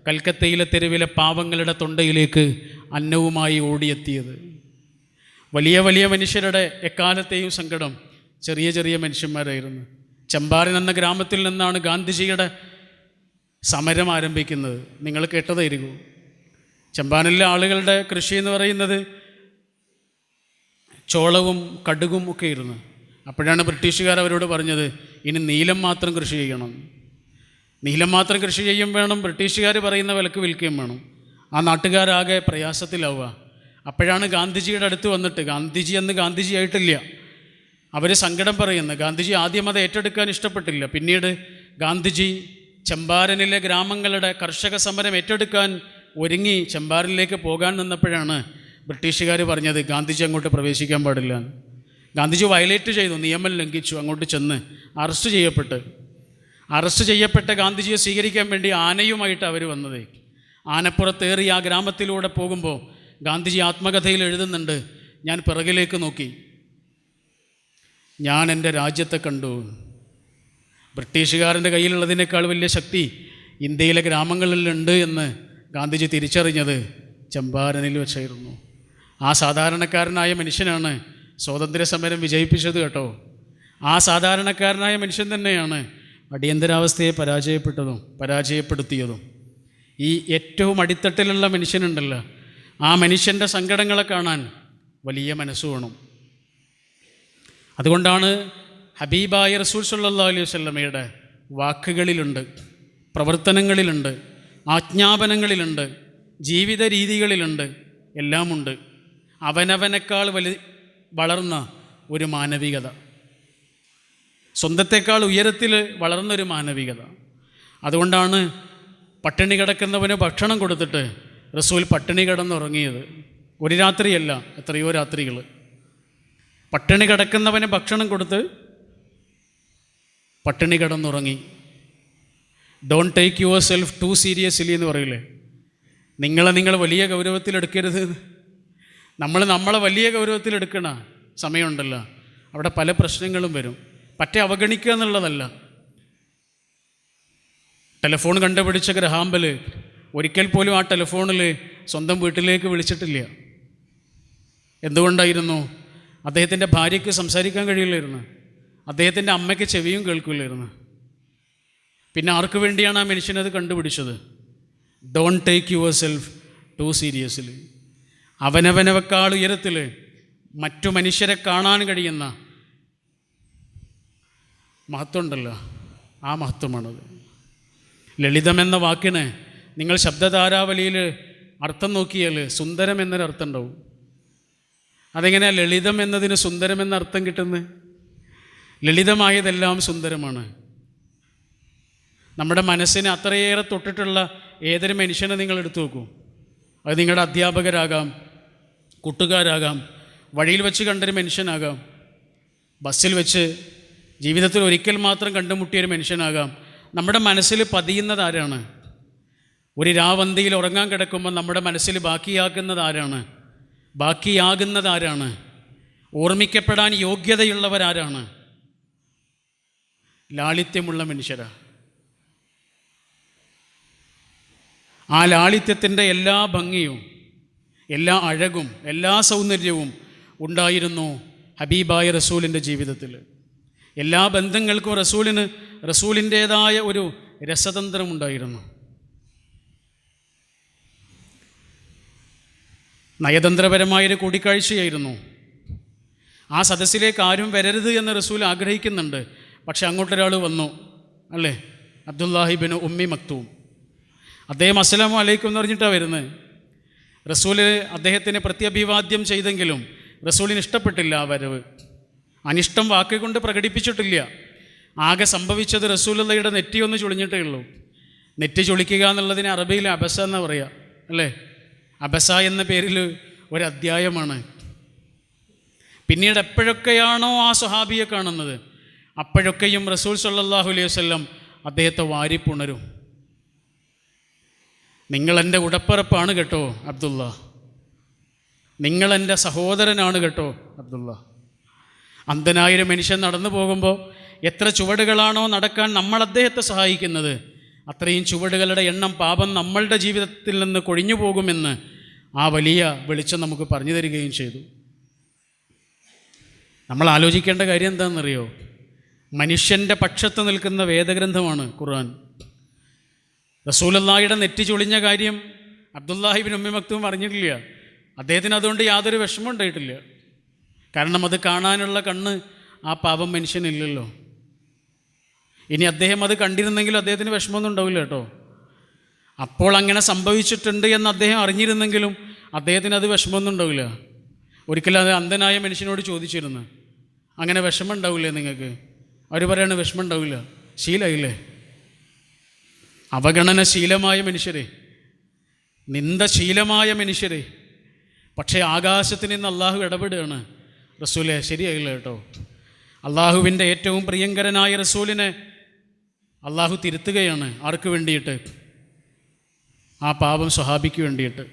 കൽക്കത്തയിലെ തെരുവിലെ പാവങ്ങളുടെ തൊണ്ടയിലേക്ക് അന്നവുമായി ഓടിയെത്തിയത്. വലിയ വലിയ മനുഷ്യരുടെ എക്കാലത്തെയും സങ്കടം ചെറിയ ചെറിയ മനുഷ്യന്മാരായിരുന്നു. ചമ്പാരൻ എന്ന ഗ്രാമത്തിൽ നിന്നാണ് ഗാന്ധിജിയുടെ സമരം ആരംഭിക്കുന്നത്. നിങ്ങൾ കേട്ടതായിരിക്കും. ചമ്പാരനിലെ ആളുകളുടെ കൃഷി എന്ന് പറയുന്നത് ചോളവും കടുകും ഒക്കെ ആയിരുന്നു. അപ്പോഴാണ് ബ്രിട്ടീഷുകാർ അവരോട് പറഞ്ഞത്, ഇനി നീലം മാത്രം കൃഷി ചെയ്യണം, നീലം മാത്രം കൃഷി ചെയ്യും വേണം, ബ്രിട്ടീഷുകാർ പറയുന്ന വിലക്ക് വിൽക്കുകയും വേണം. ആ നാട്ടുകാരാകെ പ്രയാസത്തിലാവുക. അപ്പോഴാണ് ഗാന്ധിജിയുടെ അടുത്ത് വന്നിട്ട്, ഗാന്ധിജി അന്ന് ഗാന്ധിജി ആയിട്ടില്ല, അവർ സങ്കടം പറയുന്നു. ഗാന്ധിജി ആദ്യം അത് ഏറ്റെടുക്കാൻ ഇഷ്ടപ്പെട്ടില്ല. പിന്നീട് ഗാന്ധിജി ചമ്പാരനിലെ ഗ്രാമങ്ങളുടെ കർഷക സമരം ഏറ്റെടുക്കാൻ ഒരുങ്ങി ചമ്പാരനിലേക്ക് പോകാൻ നിന്നപ്പോഴാണ് ബ്രിട്ടീഷുകാർ പറഞ്ഞത് ഗാന്ധിജി അങ്ങോട്ട് പ്രവേശിക്കാൻ പാടില്ല. ഗാന്ധിജി വയലേറ്റ് ചെയ്തു, നിയമം ലംഘിച്ചു. അങ്ങോട്ട് ചെന്ന് അറസ്റ്റ് ചെയ്യപ്പെട്ട ഗാന്ധിജിയെ സ്വീകരിക്കാൻ വേണ്ടി ആനയുമായിട്ട് അവർ വന്നത്. ആനപ്പുറത്തേറി ആ ഗ്രാമത്തിലൂടെ പോകുമ്പോൾ ഗാന്ധിജി ആത്മകഥയിൽ എഴുതുന്നുണ്ട്, ഞാൻ പിറകിലേക്ക് നോക്കി, ഞാൻ എൻ്റെ രാജ്യത്തെ കണ്ടു. ബ്രിട്ടീഷുകാരൻ്റെ കയ്യിലുള്ളതിനേക്കാൾ വലിയ ശക്തി ഇന്ത്യയിലെ ഗ്രാമങ്ങളിലുണ്ട് എന്ന് ഗാന്ധിജി തിരിച്ചറിഞ്ഞത് ചമ്പാരനിൽ വെച്ചായിരുന്നു. ആ സാധാരണക്കാരനായ മനുഷ്യനാണ് സ്വാതന്ത്ര്യ സമരം വിജയിപ്പിച്ചത് കേട്ടോ. ആ സാധാരണക്കാരനായ മനുഷ്യൻ തന്നെയാണ് അടിയന്തരാവസ്ഥയെ പരാജയപ്പെടുത്തിയതും. ഈ ഏറ്റവും അടിത്തട്ടിലുള്ള മനുഷ്യനുണ്ടല്ലോ, ആ മനുഷ്യൻ്റെ സങ്കടങ്ങളെ കാണാൻ വലിയ മനസ്സ് വേണം. അതുകൊണ്ടാണ് ഹബീബായ റസൂൽ സല്ലല്ലാഹു അലൈഹി വസല്ലമയുടെ വാക്കുകളിലുണ്ട്, പ്രവർത്തനങ്ങളിലുണ്ട്, ആജ്ഞാപനങ്ങളിലുണ്ട്, ജീവിത രീതികളിലുണ്ട്, എല്ലാമുണ്ട് അവനവനേക്കാൾ വളർന്ന ഒരു മാനവികത, സ്വന്തത്തെക്കാൾ ഉയരത്തിൽ വളർന്നൊരു മാനവികത. അതുകൊണ്ടാണ് പട്ടിണി കിടക്കുന്നവന് ഭക്ഷണം കൊടുത്തിട്ട് റസൂൽ പട്ടിണി കിടന്നുറങ്ങിയത്. ഒരു രാത്രിയല്ല, എത്രയോ രാത്രികൾ. പട്ടിണി കിടക്കുന്നവന് ഭക്ഷണം കൊടുത്ത് പട്ടിണി കിടന്നുറങ്ങി. Don't take your self too seriously എന്ന് പറയില്ലേ, നിങ്ങൾ വലിയ ഗൗരവത്തിലെടുക്കരുത്. നമ്മളെ വലിയ ഗൗരവത്തിലെടുക്കണ സമയമുണ്ടല്ലോ, അവിടെ പല പ്രശ്നങ്ങളും വരും. പറ്റേ അവഗണിക്കുക എന്നുള്ളതല്ല. ടെലിഫോൺ കണ്ടുപിടിച്ച ഗ്രഹാമ്പൽ ഒരിക്കൽ പോലും ആ ടെലിഫോണിൽ സ്വന്തം വീട്ടിലേക്ക് വിളിച്ചിട്ടില്ല. എന്തുകൊണ്ടായിരുന്നു? അദ്ദേഹത്തിൻ്റെ ഭാര്യയ്ക്ക് സംസാരിക്കാൻ കഴിയില്ലായിരുന്നു, അദ്ദേഹത്തിൻ്റെ അമ്മയ്ക്ക് ചെവിയും കേൾക്കില്ലായിരുന്നു. പിന്നെ ആർക്ക് വേണ്ടിയാണ് ആ മനുഷ്യനത് കണ്ടുപിടിച്ചത്? Don't take your self too seriously. അവനവനേക്കാൾ ഉയരത്തിൽ മറ്റു മനുഷ്യരെ കാണാൻ കഴിയുന്ന മഹത്വമുണ്ടല്ലോ, ആ മഹത്വമാണത്. ലളിതമെന്ന വാക്കിന് നിങ്ങൾ ശബ്ദധാരാവലിയിൽ അർത്ഥം നോക്കിയാൽ സുന്ദരം എന്നൊരർത്ഥം ഉണ്ടാവും. അതെങ്ങനെയാണ് ലളിതം എന്നതിന് സുന്ദരം എന്ന അർത്ഥം കിട്ടുന്നത്? ലളിതമായതെല്ലാം സുന്ദരമാണ്. നമ്മുടെ മനസ്സിന് അത്രയേറെ തൊട്ടിട്ടുള്ള ഏതൊരു മനുഷ്യനെ നിങ്ങൾ എടുത്തു നോക്കൂ. അത് നിങ്ങളുടെ അധ്യാപകരാകാം, കൂട്ടുകാരാകാം, വഴിയിൽ വെച്ച് കണ്ടൊരു മനുഷ്യനാകാം, ബസ്സിൽ വെച്ച് ജീവിതത്തിൽ ഒരിക്കൽ മാത്രം കണ്ടുമുട്ടിയൊരു മനുഷ്യനാകാം. നമ്മുടെ മനസ്സിൽ പതിയുന്നത് ആരാണ്? ഒരു രാവന്തിയിൽ ഉറങ്ങാൻ കിടക്കുമ്പോൾ നമ്മുടെ മനസ്സിൽ ബാക്കിയാകുന്നത് ആരാണ്? ഓർമ്മിക്കപ്പെടാൻ യോഗ്യതയുള്ളവരാരാണ്? ലാളിത്യമുള്ള മനുഷ്യരാ. ആ ലാളിത്യത്തിൻ്റെ എല്ലാ ഭംഗിയും, എല്ലാ അഴകും, എല്ലാ സൗന്ദര്യവും ഉണ്ടായിരുന്നു ഹബീബായ റസൂലിൻ്റെ ജീവിതത്തിൽ. എല്ലാ ബന്ധങ്ങൾക്കും റസൂലിൻ്റേതായ ഒരു രസതന്ത്രമുണ്ടായിരുന്നു. നയതന്ത്രപരമായൊരു കൂടിക്കാഴ്ചയായിരുന്നു. ആ സദസ്സിലേക്ക് ആരും വരരുത് എന്ന് റസൂൽ ആഗ്രഹിക്കുന്നുണ്ട്. പക്ഷെ അങ്ങോട്ടൊരാൾ വന്നു, അല്ലേ? അബ്ദുല്ലാഹി ബിൻ ഉമ്മി മക്തൂം. അദ്ദേഹം അസ്സലാമു അലൈക്കും എന്ന് പറഞ്ഞിട്ടാണ് വരുന്നത്. റസൂൽ അദ്ദേഹത്തിന് പ്രത്യഭിവാദ്യം ചെയ്തെങ്കിലും റസൂലിന് ഇഷ്ടപ്പെട്ടില്ല ആ വരവ്. അനിഷ്ടം വാക്കുകൊണ്ട് പ്രകടിപ്പിച്ചിട്ടില്ല. ആകെ സംഭവിച്ചത് റസൂലുള്ളാഹിയുടെ നെറ്റി ഒന്ന് ചുളിഞ്ഞിട്ടേ ഉള്ളൂ. നെറ്റി ചുളിക്കുക എന്നുള്ളതിന് അറബിയിൽ അബസ എന്ന് പറയുക, അല്ലേ? അബസ എന്ന പേരിൽ ഒരു അധ്യായമാണ്. പിന്നീട് എപ്പോഴൊക്കെയാണോ ആ സ്വഹാബിയെ കാണുന്നത്, അപ്പോഴൊക്കെയും റസൂൽ സല്ലല്ലാഹു അലൈഹി വസല്ലം അദ്ദേഹത്തെ വാരിപ്പുണരും. നിങ്ങളെൻ്റെ ഉടപ്പിറപ്പാണ് കേട്ടോ അബ്ദുള്ള, നിങ്ങളെൻ്റെ സഹോദരനാണ് കേട്ടോ അബ്ദുള്ള. അന്ധനായൊരു മനുഷ്യൻ നടന്നു പോകുമ്പോൾ എത്ര ചുവടുകളാണോ നടക്കാൻ നമ്മൾ അദ്ദേഹത്തെ സഹായിക്കുന്നത്, അത്രയും ചുവടുകളുടെ എണ്ണം പാപം നമ്മളുടെ ജീവിതത്തിൽ നിന്ന് കൊഴിഞ്ഞു പോകുമെന്ന് ആ വലിയ വെളിച്ചം നമുക്ക് പറഞ്ഞു തരികയും ചെയ്തു. നമ്മൾ ആലോചിക്കേണ്ട കാര്യം എന്താണെന്നറിയോ? മനുഷ്യൻ്റെ പക്ഷത്ത് നിൽക്കുന്ന വേദഗ്രന്ഥമാണ് ഖുർആൻ. റസൂലുള്ളാഹിയുടെ നെറ്റി ചൊളിഞ്ഞ കാര്യം അബ്ദുല്ലാഹി ബിൻ ഉമ്മി മക്തൂം അറിഞ്ഞിട്ടില്ല. അദ്ദേഹത്തിന് അതുകൊണ്ട് യാതൊരു വിഷമം ഉണ്ടായിട്ടില്ല. കാരണം അത് കാണാനുള്ള കണ്ണ് ആ പാപം മനുഷ്യനില്ലല്ലോ. ഇനി അദ്ദേഹം അത് കണ്ടിരുന്നെങ്കിലും അദ്ദേഹത്തിന് വിഷമമൊന്നും ഉണ്ടാവില്ല കേട്ടോ. അപ്പോൾ അങ്ങനെ സംഭവിച്ചിട്ടുണ്ട് എന്ന് അദ്ദേഹം അറിഞ്ഞിരുന്നെങ്കിലും അദ്ദേഹത്തിന് അത് വിഷമമൊന്നും ഉണ്ടാവില്ല. ഒരിക്കലും അത് അന്ധനായ മനുഷ്യനോട് ചോദിച്ചിരുന്നു, അങ്ങനെ വിഷമം ഉണ്ടാവില്ലേ നിങ്ങൾക്ക്? അവർ പറയാണ് വിഷമം ഉണ്ടാവില്ല, ശീലമില്ലേ? അവഗണന ശീലമായ മനുഷ്യരെ, നിന്ദശീലമായ മനുഷ്യരെ. പക്ഷേ ആകാശത്ത് നിന്ന് അള്ളാഹു ഇടപെടുകയാണ്, റസൂലെ ശരിയായില്ല കേട്ടോ. അള്ളാഹുവിൻ്റെ ഏറ്റവും പ്രിയങ്കരനായ റസൂലിനെ അള്ളാഹു തിരുത്തുകയാണ്. ആർക്ക് വേണ്ടിയിട്ട്? ആ പാപം സ്വഹാബിക്ക് വേണ്ടിയിട്ട്.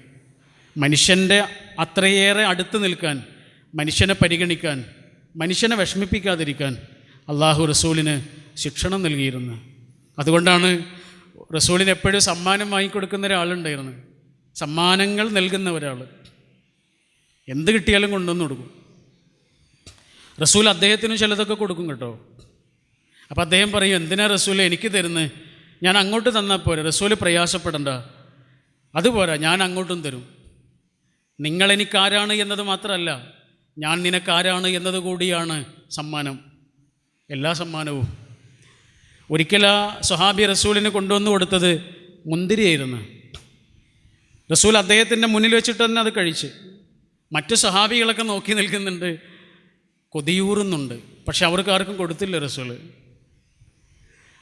മനുഷ്യൻ്റെ അത്രയേറെ അടുത്ത് നിൽക്കാൻ, മനുഷ്യനെ പരിഗണിക്കാൻ, മനുഷ്യനെ വിഷമിപ്പിക്കാതിരിക്കാൻ അള്ളാഹു റസൂലിന് ശിക്ഷണം നൽകിയിരുന്നു. അതുകൊണ്ടാണ് റസൂലിന് എപ്പോഴും സമ്മാനം വാങ്ങിക്കൊടുക്കുന്ന ഒരാളുണ്ടായിരുന്നു. സമ്മാനങ്ങൾ നൽകുന്ന ഒരാൾ എന്ത് കിട്ടിയാലും കൊണ്ടുവന്ന് കൊടുക്കും. റസൂൽ അദ്ദേഹത്തിനും ചിലതൊക്കെ കൊടുക്കും കേട്ടോ. അപ്പോൾ അദ്ദേഹം പറയും, എന്തിനാ റസൂൽ എനിക്ക് തരുന്നത്? ഞാൻ അങ്ങോട്ട് തന്നാൽ പോരെ, റസൂൽ പ്രയാസപ്പെടണ്ട. അതുപോരാ, ഞാൻ അങ്ങോട്ടും തരും. നിങ്ങളെനിക്കാരാണ് എന്നത് മാത്രമല്ല, ഞാൻ നിനക്കാരാണ് എന്നത് കൂടിയാണ് സമ്മാനം, എല്ലാ സമ്മാനവും. ഒരിക്കൽ ആ സ്വഹാബി റസൂലിന് കൊണ്ടുവന്ന് കൊടുത്തത് മുന്തിരിയായിരുന്നു. റസൂൽ അദ്ദേഹത്തിൻ്റെ മുന്നിൽ വെച്ചിട്ട് തന്നെ അത് കഴിച്ച്. മറ്റു സ്വഹാബികളൊക്കെ നോക്കി നിൽക്കുന്നുണ്ട്, കൊതിയൂറുന്നുണ്ട്, പക്ഷെ അവർക്ക് ആർക്കും കൊടുത്തില്ല റസൂൽ.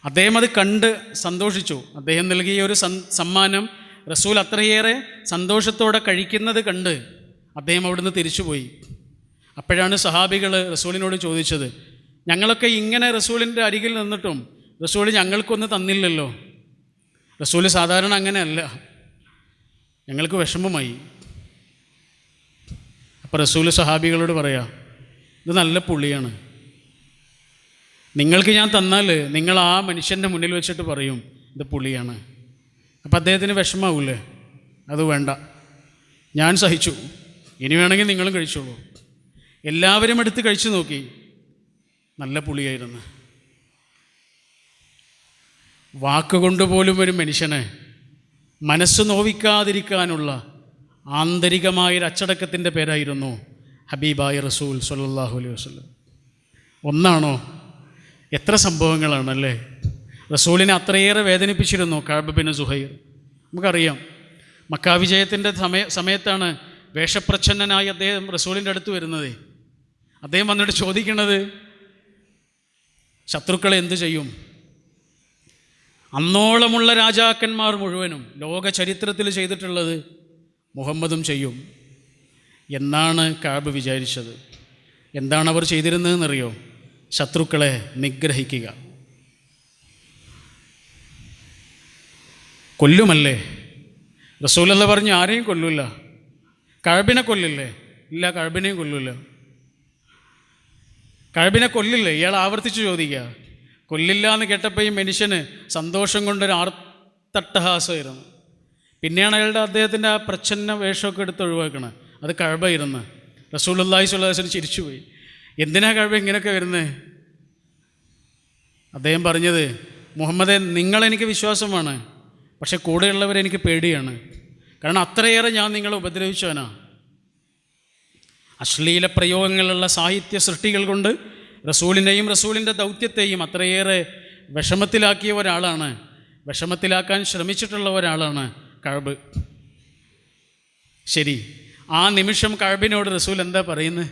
അദ്ദേഹം അത് കണ്ട് സന്തോഷിച്ചു. അദ്ദേഹം നൽകിയ ഒരു സമ്മാനം റസൂൽ അത്രയേറെ സന്തോഷത്തോടെ കഴിക്കുന്നത് കണ്ട് അദ്ദേഹം അവിടുന്ന് തിരിച്ചുപോയി. അപ്പോഴാണ് സഹാബികൾ റസൂലിനോട് ചോദിച്ചത്, ഞങ്ങളൊക്കെ ഇങ്ങനെ റസൂലിൻ്റെ അരികിൽ നിന്നിട്ടും റസൂൽ ഞങ്ങൾക്കൊന്നും തന്നില്ലല്ലോ. റസൂൽ സാധാരണ അങ്ങനെയല്ല, ഞങ്ങൾക്ക് വിഷമമായി. അപ്പോൾ റസൂൽ സഹാബികളോട് പറയാം, ഇത് നല്ല പുള്ളിയാണ്, നിങ്ങൾക്ക് ഞാൻ തന്നാൽ നിങ്ങൾ ആ മനുഷ്യൻ്റെ മുന്നിൽ വെച്ചിട്ട് പറയും ഇത് പുള്ളിയാണ്. അപ്പം അദ്ദേഹത്തിന് വിഷമാവൂലേ? അത് വേണ്ട, ഞാൻ സഹിച്ചു, ഇനി വേണമെങ്കിൽ നിങ്ങളും കഴിച്ചോളൂ. എല്ലാവരും എടുത്ത് കഴിച്ചു നോക്കി, നല്ല പുളിയായിരുന്നു. വാക്കുകൊണ്ട് പോലും ഒരു മനുഷ്യനെ മനസ്സ് നോവിക്കാതിരിക്കാനുള്ള ആന്തരികമായൊരു അച്ചടക്കത്തിൻ്റെ പേരായിരുന്നു ഹബീബായ റസൂൽ സ്വല്ലല്ലാഹു അലൈഹി വസല്ലം. ഒന്നാണോ? എത്ര സംഭവങ്ങളാണല്ലേ. റസൂലിനെ അത്രയേറെ വേദനിപ്പിച്ചിരുന്നു കഅബ് ബിൻ സുഹൈർ. നമുക്കറിയാം, മക്കാ വിജയത്തിൻ്റെ സമയത്താണ് വേഷപ്രച്ഛന്നനായി അദ്ദേഹം റസൂലിൻ്റെ അടുത്ത് വരുന്നത്. അദ്ദേഹം വന്നിട്ട് ചോദിക്കുന്നത്, ശത്രുക്കളെ എന്തു ചെയ്യും? അന്നോളമുള്ള രാജാക്കന്മാർ മുഴുവനും ലോക ചരിത്രത്തിൽ ചെയ്തിട്ടുള്ളത് മുഹമ്മദും ചെയ്യും എന്നാണ് കഅബ് വിചാരിച്ചത്. എന്താണ് അവർ ചെയ്തിരുന്നതെന്നറിയോ? ശത്രുക്കളെ നിഗ്രഹിക്കുക. കൊല്ലുമല്ലേ? റസൂലല്ല പറഞ്ഞു ആരെയും കൊല്ലൂല. കഅബിനെ കൊല്ലില്ലേ? ഇല്ല, കഅബിനെയും കൊല്ലൂല. കഅബിനെ കൊല്ലില്ലേ? ഇയാൾ ആവർത്തിച്ച് ചോദിക്കുക. കൊല്ലില്ല എന്ന് കേട്ടപ്പോൾ ഈ മനുഷ്യന് സന്തോഷം കൊണ്ടൊരു ആർത്തട്ടഹാസമായിരുന്നു. പിന്നെയാണ് അദ്ദേഹത്തിൻ്റെ ആ പ്രച്ഛന്ന വേഷമൊക്കെ എടുത്ത് ഒഴിവാക്കണത്. അത് കഅബായിരുന്നു. റസൂലുള്ളാഹി സ്വല്ലല്ലാഹു അലൈഹി വസല്ലം ചിരിച്ചുപോയി. എന്തിനാ കഅബ ഇങ്ങനെയൊക്കെ വരുന്നത്? അദ്ദേഹം പറഞ്ഞത്, മുഹമ്മദേ, നിങ്ങളെനിക്ക് വിശ്വാസമാണ്, പക്ഷെ കൂടെയുള്ളവരെനിക്ക് പേടിയാണ്. കാരണം അത്രയേറെ ഞാൻ നിങ്ങളെ ഉപദ്രവിച്ചവനാ. അശ്ലീല പ്രയോഗങ്ങളുള്ള സാഹിത്യ സൃഷ്ടികൾ കൊണ്ട് റസൂലിനെയും റസൂലിൻ്റെ ദൗത്യത്തെയും അത്രയേറെ വിഷമത്തിലാക്കിയ ഒരാളാണ്, വിഷമത്തിലാക്കാൻ ശ്രമിച്ചിട്ടുള്ള ഒരാളാണ് കഅബ്. ശരി, ആ നിമിഷം കഅബിനോട് റസൂൽ എന്താ പറയുന്നത്?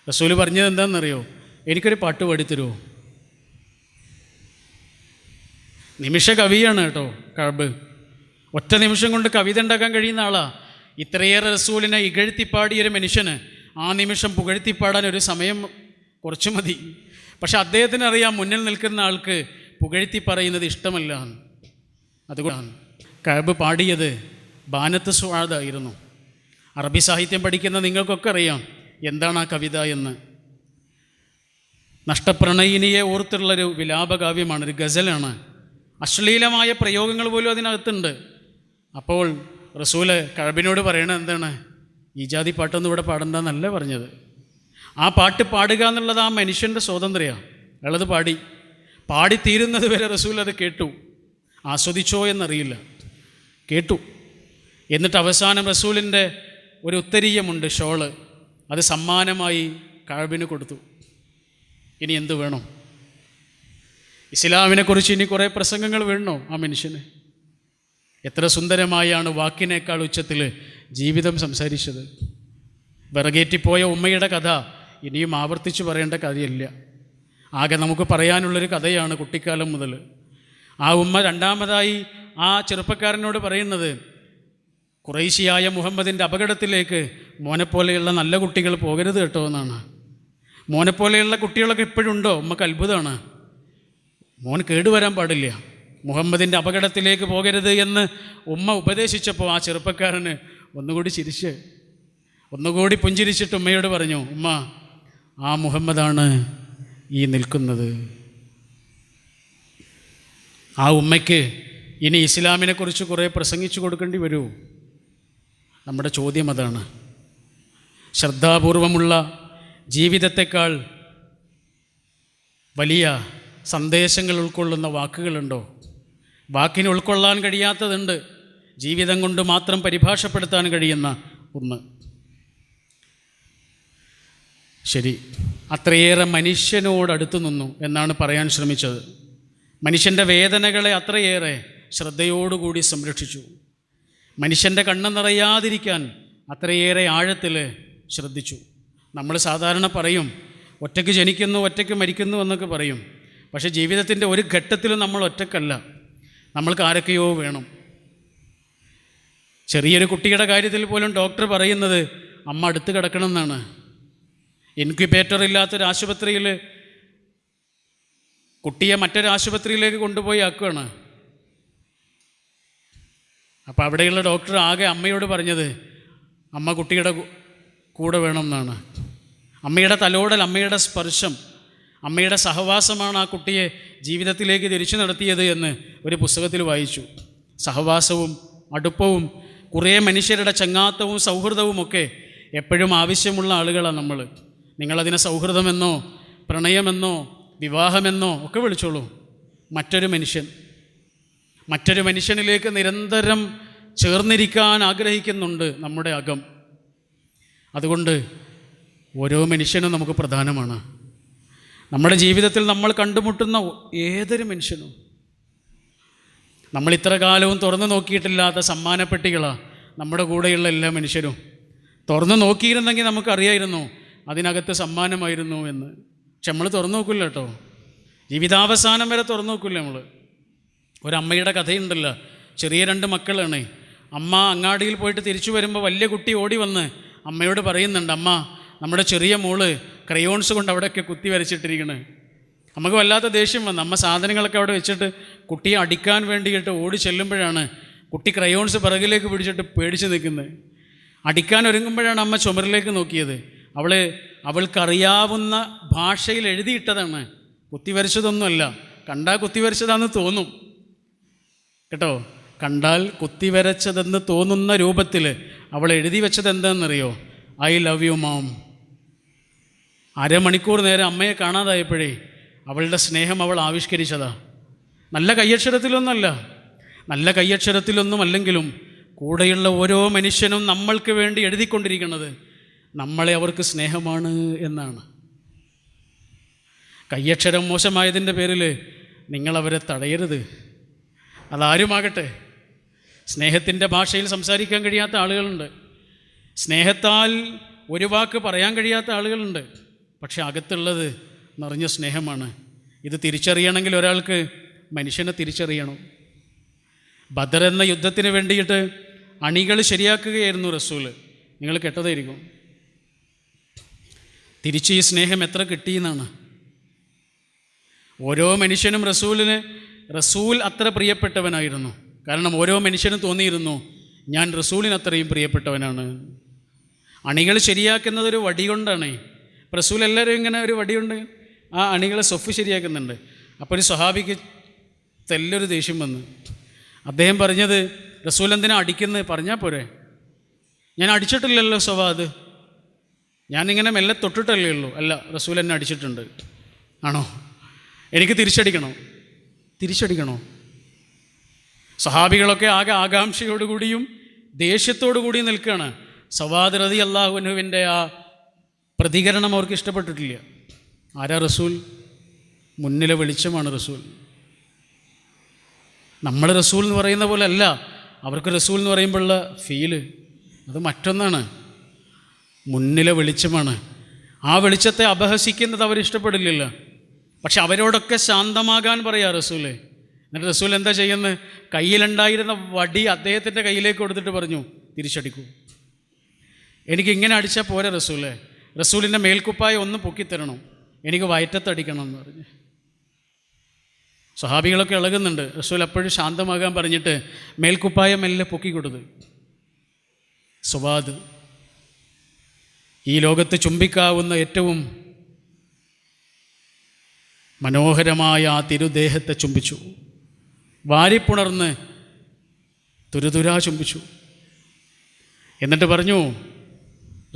റസൂൽ പറഞ്ഞത് എന്താണെന്നറിയോ? എനിക്കൊരു പാട്ട് പാടിത്തരുമോ? നിമിഷ കവിയാണ് കേട്ടോ കഅബ്. ഒറ്റ നിമിഷം കൊണ്ട് കവിത ഉണ്ടാക്കാൻ കഴിയുന്ന ആളാ. ഇത്രയേറെ റസൂലിനെ ഇകഴ്ത്തിപ്പാടിയൊരു മനുഷ്യന് ആ നിമിഷം പുകഴ്ത്തിപ്പാടാൻ ഒരു സമയം കുറച്ചു മതി. പക്ഷെ അദ്ദേഹത്തിന് അറിയാം, മുന്നിൽ നിൽക്കുന്ന ആൾക്ക് പുകഴ്ത്തി പറയുന്നത് ഇഷ്ടമല്ല. അതുകൊണ്ടാണ് കഅബ് പാടിയത് ബാനത്ത് സുആദായിരുന്നു. അറബി സാഹിത്യം പഠിക്കുന്ന നിങ്ങൾക്കൊക്കെ അറിയാം എന്താണ് ആ കവിത എന്ന്. നഷ്ടപ്രണയിനിയെ ഓർത്തുള്ളൊരു വിലാപകാവ്യമാണ്, ഒരു ഗസലാണ്. അശ്ലീലമായ പ്രയോഗങ്ങൾ പോലും അതിനകത്തുണ്ട്. അപ്പോൾ റസൂല് കഅബിനോട് പറയണത് എന്താണ്? ഈ ജാതി പാട്ടൊന്നും ഇവിടെ പാടണ്ടെന്നല്ല പറഞ്ഞത്. ആ പാട്ട് പാടുക എന്നുള്ളത് ആ മനുഷ്യൻ്റെ സ്വാതന്ത്ര്യമാണ്. അയാളത് പാടിത്തീരുന്നത് വരെ റസൂൽ അത് കേട്ടു. ആസ്വദിച്ചോ എന്നറിയില്ല, കേട്ടു. എന്നിട്ട് അവസാനം റസൂലിൻ്റെ ഒരു ഉത്തരീയമുണ്ട്, ഷോള്, അത് സമ്മാനമായി കഅബിന് കൊടുത്തു. ഇനി എന്ത് വേണം? ഇസ്ലാമിനെക്കുറിച്ച് ഇനി കുറേ പ്രസംഗങ്ങൾ വേണോ ആ മനുഷ്യന്? എത്ര സുന്ദരമായാണ് വാക്കിനേക്കാൾ ഉച്ചത്തിൽ ജീവിതം സംസാരിച്ചത്. വിറകേറ്റിപ്പോയ ഉമ്മയുടെ കഥ ഇനിയും ആവർത്തിച്ച് പറയേണ്ട കാര്യമില്ല. ആകെ നമുക്ക് പറയാനുള്ളൊരു കഥയാണ് കുട്ടിക്കാലം മുതൽ. ആ ഉമ്മ രണ്ടാമതായി ആ ചെറുപ്പക്കാരനോട് പറയുന്നത്, ഖുറൈശിയായ മുഹമ്മദിൻ്റെ അപകടത്തിലേക്ക് മോനെപ്പോലെയുള്ള നല്ല കുട്ടികൾ പോകരുത് കേട്ടോ എന്നാണ്. മോനെപ്പോലെയുള്ള കുട്ടികളൊക്കെ ഇപ്പോഴുണ്ടോ? ഉമ്മക്ക് അത്ഭുതമാണ്. മോൻ കേടുവരാൻ പാടില്ല, മുഹമ്മദിൻ്റെ അപകടത്തിലേക്ക് പോകരുത് എന്ന് ഉമ്മ ഉപദേശിച്ചപ്പോൾ ആ ചെറുപ്പക്കാരന് ഒന്നുകൂടി ചിരിച്ച്, ഒന്നുകൂടി പുഞ്ചിരിച്ചിട്ട് ഉമ്മയോട് പറഞ്ഞു, ഉമ്മ, ആ മുഹമ്മദാണ് ഈ നിൽക്കുന്നത്. ആ ഉമ്മയ്ക്ക് ഇനി ഇസ്ലാമിനെക്കുറിച്ച് കുറേ പ്രസംഗിച്ചു കൊടുക്കേണ്ടി വരൂ? നമ്മുടെ ചോദ്യം അതാണ്. ശ്രദ്ധാപൂർവമുള്ള ജീവിതത്തെക്കാൾ വലിയ സന്ദേശങ്ങൾ ഉൾക്കൊള്ളുന്ന വാക്കുകളുണ്ടോ? വാക്കിന് ഉൾക്കൊള്ളാൻ കഴിയാത്തതുണ്ട്. ജീവിതം കൊണ്ട് മാത്രം പരിഭാഷപ്പെടുത്താൻ കഴിയുന്ന ഒന്ന്. ശരി, അത്രയേറെ മനുഷ്യനോടടുത്തു നിന്നു എന്നാണ് പറയാൻ ശ്രമിച്ചത്. മനുഷ്യൻ്റെ വേദനകളെ അത്രയേറെ ശ്രദ്ധയോടുകൂടി സംരക്ഷിച്ചു. മനുഷ്യൻ്റെ കണ്ണ് നിറയാതിരിക്കാൻ അത്രയേറെ ആഴത്തിൽ ശ്രദ്ധിച്ചു. നമ്മൾ സാധാരണ പറയും ഒറ്റയ്ക്ക് ജനിക്കുന്നു, ഒറ്റയ്ക്ക് മരിക്കുന്നു എന്നൊക്കെ പറയും. പക്ഷേ ജീവിതത്തിൻ്റെ ഒരു ഘട്ടത്തിലും നമ്മൾ ഒറ്റയ്ക്കല്ല, നമ്മൾക്ക് ആരൊക്കെയോ വേണം. ചെറിയൊരു കുട്ടിയുടെ കാര്യത്തിൽ പോലും ഡോക്ടർ പറയുന്നത് അമ്മ അടുത്ത് കിടക്കണം എന്നാണ്. ഇൻക്യുബേറ്റർ ഇല്ലാത്തൊരു ആശുപത്രിയിൽ കുട്ടിയെ മറ്റൊരാശുപത്രിയിലേക്ക് കൊണ്ടുപോയി ആക്കുകയാണ്. അപ്പോൾ അവിടെയുള്ള ഡോക്ടർ ആകെ അമ്മയോട് പറഞ്ഞത് അമ്മ കുട്ടിയുടെ കൂടെ വേണം എന്നാണ്. അമ്മയുടെ തലോടൽ, അമ്മയുടെ സ്പർശം, അമ്മയുടെ സഹവാസമാണ് ആ കുട്ടിയെ ജീവിതത്തിലേക്ക് തിരിച്ചു നടത്തിയത് എന്ന് ഒരു പുസ്തകത്തിൽ വായിച്ചു. സഹവാസവും അടുപ്പവും കുറേ മനുഷ്യരുടെ ചങ്ങാത്തവും സൗഹൃദവുമൊക്കെ എപ്പോഴും ആവശ്യമുള്ള ആളുകളാണ് നമ്മൾ. നിങ്ങളതിനെ സൗഹൃദമെന്നോ പ്രണയമെന്നോ വിവാഹമെന്നോ ഒക്കെ വിളിച്ചോളൂ. മറ്റൊരു മനുഷ്യനിലേക്ക് നിരന്തരം ചേർന്നിരിക്കാൻ ആഗ്രഹിക്കുന്നുണ്ട് നമ്മുടെ അകം. അതുകൊണ്ട് ഓരോ മനുഷ്യനും നമുക്ക് പ്രധാനമാണ്. നമ്മുടെ ജീവിതത്തിൽ നമ്മൾ കണ്ടുമുട്ടുന്ന ഏതൊരു മനുഷ്യനും നമ്മൾ ഇത്ര കാലവും തുറന്നു നോക്കിയിട്ടില്ലാത്ത സമ്മാനപ്പെട്ടികളാണ് നമ്മുടെ കൂടെയുള്ള എല്ലാ മനുഷ്യരും. തുറന്നു നോക്കിയിരുന്നെങ്കിൽ നമുക്കറിയായിരുന്നു അതിനകത്ത് സമ്മാനമായിരുന്നു എന്ന്. പക്ഷെ നമ്മൾ തുറന്നു നോക്കില്ല കേട്ടോ. ജീവിതാവസാനം വരെ തുറന്നു നോക്കില്ല നമ്മൾ. ഒരമ്മയുടെ കഥയുണ്ടല്ലോ, ചെറിയ 2 മക്കളാണ്. അമ്മ അങ്ങാടിയിൽ പോയിട്ട് തിരിച്ചു വരുമ്പോൾ വലിയ കുട്ടി ഓടി വന്ന് അമ്മയോട് പറയുന്നുണ്ട്, അമ്മ നമ്മുടെ ചെറിയ മോള് ക്രയോൺസ് കൊണ്ട് അവിടെയൊക്കെ കുത്തി വരച്ചിട്ടിരിക്കണേ. നമുക്ക് വല്ലാത്ത ദേഷ്യം വന്നു. അമ്മ സാധനങ്ങളൊക്കെ അവിടെ വെച്ചിട്ട് കുട്ടിയെ അടിക്കാൻ വേണ്ടിയിട്ട് ഓടി ചെല്ലുമ്പോഴാണ് കുട്ടി ക്രയോൺസ് പിറകിലേക്ക് പിടിച്ചിട്ട് പേടിച്ച് നിൽക്കുന്നത്. അടിക്കാൻ ഒരുങ്ങുമ്പോഴാണ് അമ്മ ചുമരിലേക്ക് നോക്കിയത്. അവൾക്കറിയാവുന്ന ഭാഷയിൽ എഴുതിയിട്ടതാണ്, കുത്തി വരച്ചതൊന്നുമല്ല. കണ്ടാൽ കുത്തി വരച്ചതാണെന്ന് തോന്നും കേട്ടോ. കണ്ടാൽ കുത്തിവരച്ചതെന്ന് തോന്നുന്ന രൂപത്തിൽ അവൾ എഴുതി വെച്ചത് എന്താണെന്നറിയോ? I love you mom. അരമണിക്കൂർ നേരം അമ്മയെ കാണാതായപ്പോഴേ അവളുടെ സ്നേഹം അവൾ ആവിഷ്കരിച്ചതാ. നല്ല കയ്യക്ഷരത്തിലൊന്നും അല്ലെങ്കിലും കൂടെയുള്ള ഓരോ മനുഷ്യനും നമ്മൾക്ക് വേണ്ടി എഴുതിക്കൊണ്ടിരിക്കുന്നത് നമ്മളെ അവർക്ക് സ്നേഹമാണ് എന്നാണ്. കയ്യക്ഷരം മോശമായതിൻ്റെ പേരിൽ നിങ്ങളവരെ തടയരുത്. അതാരുമാകട്ടെ. സ്നേഹത്തിൻ്റെ ഭാഷയിൽ സംസാരിക്കാൻ കഴിയാത്ത ആളുകളുണ്ട്. സ്നേഹത്താൽ ഒരു വാക്ക് പറയാൻ കഴിയാത്ത ആളുകളുണ്ട്. പക്ഷെ അകത്തുള്ളത് നിറഞ്ഞ സ്നേഹമാണ്. ഇത് തിരിച്ചറിയണമെങ്കിൽ ഒരാൾക്ക് മനുഷ്യനെ തിരിച്ചറിയണം. ബദർ എന്ന യുദ്ധത്തിന് വേണ്ടിയിട്ട് അണികൾ ശരിയാക്കുകയായിരുന്നു റസൂല്. നിങ്ങൾ കേട്ടതായിരിക്കും. തിരിച്ച് ഈ സ്നേഹം എത്ര കിട്ടിയെന്നാണ്. ഓരോ മനുഷ്യനും റസൂൽ അത്ര പ്രിയപ്പെട്ടവനായിരുന്നു. കാരണം ഓരോ മനുഷ്യനും തോന്നിയിരുന്നു ഞാൻ റസൂലിന് അത്രയും പ്രിയപ്പെട്ടവനാണ്. അണികൾ ശരിയാക്കുന്നതൊരു വടി കൊണ്ടാണ്. റസൂൽ എല്ലാവരും ഇങ്ങനെ ഒരു വടിയുണ്ട് ആ അണികളെ സ്വഫ് ശരിയാക്കുന്നുണ്ട്. അപ്പോൾ ഒരു സ്വഹാബിക്ക് തെല്ലൊരു ദേഷ്യം വന്നു. അദ്ദേഹം പറഞ്ഞത് റസൂൽ എന്തിനാ അടിക്കുന്നത് പറഞ്ഞാൽ പോരെ. ഞാൻ അടിച്ചിട്ടില്ലല്ലോ സ്വവാദ്, ഞാനിങ്ങനെ മെല്ലെ തൊട്ടിട്ടല്ലേ ഉള്ളൂ. അല്ല, റസൂൽ എന്നെ അടിച്ചിട്ടുണ്ട്. ആണോ? എനിക്ക് തിരിച്ചടിക്കണോ? സഹാബികളൊക്കെ ആകെ ആകാംക്ഷയോടുകൂടിയും ദേഷ്യത്തോടു കൂടിയും നിൽക്കുകയാണ്. സവാദ് റളിയല്ലാഹു അൻഹുവിൻ്റെ ആ പ്രതികരണം അവർക്ക് ഇഷ്ടപ്പെട്ടിട്ടില്ല. ആരാ റസൂൽ? മുന്നിലെ വെളിച്ചമാണ് റസൂൽ. നമ്മൾ റസൂൽ എന്ന് പറയുന്ന പോലെ അല്ല അവർക്ക് റസൂൽ എന്ന് പറയുമ്പോഴുള്ള ഫീല്, അത് മറ്റൊന്നാണ്. മുന്നിലെ വെളിച്ചമാണ്. ആ വെളിച്ചത്തെ അപഹസിക്കുന്നത് അവരിഷ്ടപ്പെടില്ലല്ലോ. പക്ഷെ അവരോടൊക്കെ ശാന്തമാകാൻ പറയാ റസൂല്. എന്നിട്ട് റസൂൽ എന്താ ചെയ്യുന്നത്? കയ്യിലുണ്ടായിരുന്ന വടി അദ്ദേഹത്തിൻ്റെ കയ്യിലേക്ക് കൊടുത്തിട്ട് പറഞ്ഞു, തിരിച്ചടിക്കൂ. എനിക്കിങ്ങനെ അടിച്ചാൽ പോരെ റസൂലെ, റസൂലിൻ്റെ മേൽക്കുപ്പായ ഒന്ന് പൊക്കിത്തരണം, എനിക്ക് വയറ്റത്തടിക്കണം എന്ന് പറഞ്ഞ്. സ്വഹാബികളൊക്കെ ഇളകുന്നുണ്ട്. റസൂൽ അപ്പോഴും ശാന്തമാകാൻ പറഞ്ഞിട്ട് മേൽക്കുപ്പായം മെല്ലെ പൊക്കി കൊടുത്തു. സ്വവാദ് ഈ ലോകത്ത് ചുംബിക്കാവുന്ന ഏറ്റവും മനോഹരമായ ആ തിരുദേഹത്തെ ചുംബിച്ചു. വാരിപ്പുണർന്ന് തുരുതുരാ ചുംബിച്ചു. എന്നിട്ട് പറഞ്ഞു,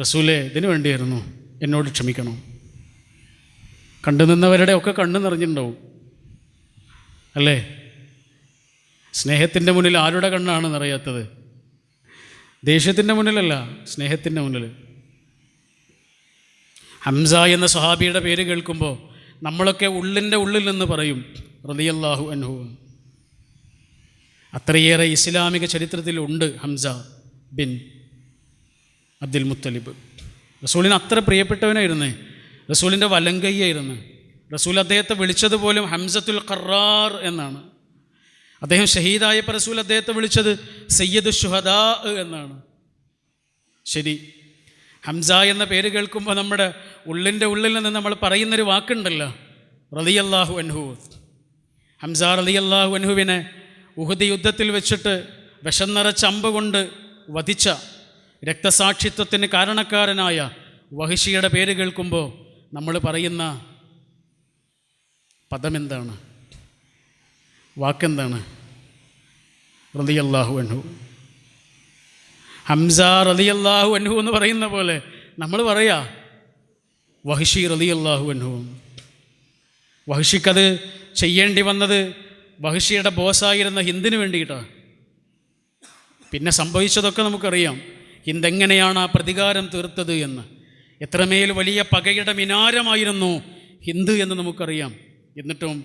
റസൂലേ ഇതിനു വേണ്ടിയായിരുന്നു, എന്നോട് ക്ഷമിക്കണം. കണ്ടു നിന്നവരുടെ ഒക്കെ കണ്ണു നിറഞ്ഞിട്ടുണ്ടാവും അല്ലേ? സ്നേഹത്തിൻ്റെ മുന്നിൽ ആരുടെ കണ്ണാണ് നിറയാത്തത്? ദേഷ്യത്തിൻ്റെ മുന്നിലല്ല, സ്നേഹത്തിൻ്റെ മുന്നിൽ. ഹംസ എന്ന സ്വഹാബിയുടെ പേര് കേൾക്കുമ്പോൾ നമ്മളൊക്കെ ഉള്ളിൻ്റെ ഉള്ളിൽ നിന്ന് പറയും റളിയല്ലാഹു അൻഹു. അത്രയേറെ ഇസ്ലാമിക ചരിത്രത്തിലുണ്ട് ഹംസ ബിൻ അബ്ദുൽ മുത്തലിബ്. റസൂലിന് അത്ര പ്രിയപ്പെട്ടവനായിരുന്നേ, റസൂലിൻ്റെ വലങ്കയ്യായിരുന്നു. റസൂൽ അദ്ദേഹത്തെ വിളിച്ചതുപോലും ഹംസത്തുൽ ഖറാർ എന്നാണ്. അദ്ദേഹം ഷഹീദായപ്പോൾ റസൂൽ അദ്ദേഹത്തെ വിളിച്ചത് സയ്യിദു ശുഹദാ എന്നാണ്. ശരി, ഹംസ എന്ന പേര് കേൾക്കുമ്പോൾ നമ്മുടെ ഉള്ളിൻ്റെ ഉള്ളിൽ നിന്ന് നമ്മൾ പറയുന്നൊരു വാക്കുണ്ടല്ലോ, റളിയല്ലാഹു അൻഹു. ഹംസ റളിയല്ലാഹു അൻഹുവിനെ ഉഹദ് യുദ്ധത്തിൽ വെച്ചിട്ട് വിഷം നിറച്ച അമ്പ് കൊണ്ട് വധിച്ച രക്തസാക്ഷിത്വത്തിന് കാരണക്കാരനായ വഹിഷിയുടെ പേര് കേൾക്കുമ്പോൾ നമ്മൾ പറയുന്ന പദമെന്താണ്, വാക്കെന്താണ്? റളിയല്ലാഹു അൻഹു. ഹംസ റളിയല്ലാഹു അൻഹു എന്ന് പറയുന്ന പോലെ നമ്മൾ പറയാ വഹിഷി റളിയല്ലാഹു അൻഹു. വഹിഷിക്കത് ചെയ്യേണ്ടി വന്നത് വഹിഷിയുടെ ബോസായിരുന്ന ഹിന്ദിന് വേണ്ടിയിട്ടാണ്. പിന്നെ സംഭവിച്ചതൊക്കെ നമുക്കറിയാം. ഹിന്ദ് എങ്ങനെയാണ് ആ പ്രതികാരം തീർത്തത് എന്ന്. എത്രമേൽ വലിയ പകയുടെ മിനാരമായിരുന്നു ഹിന്ദ് എന്ന് നമുക്കറിയാം. എന്നിട്ടും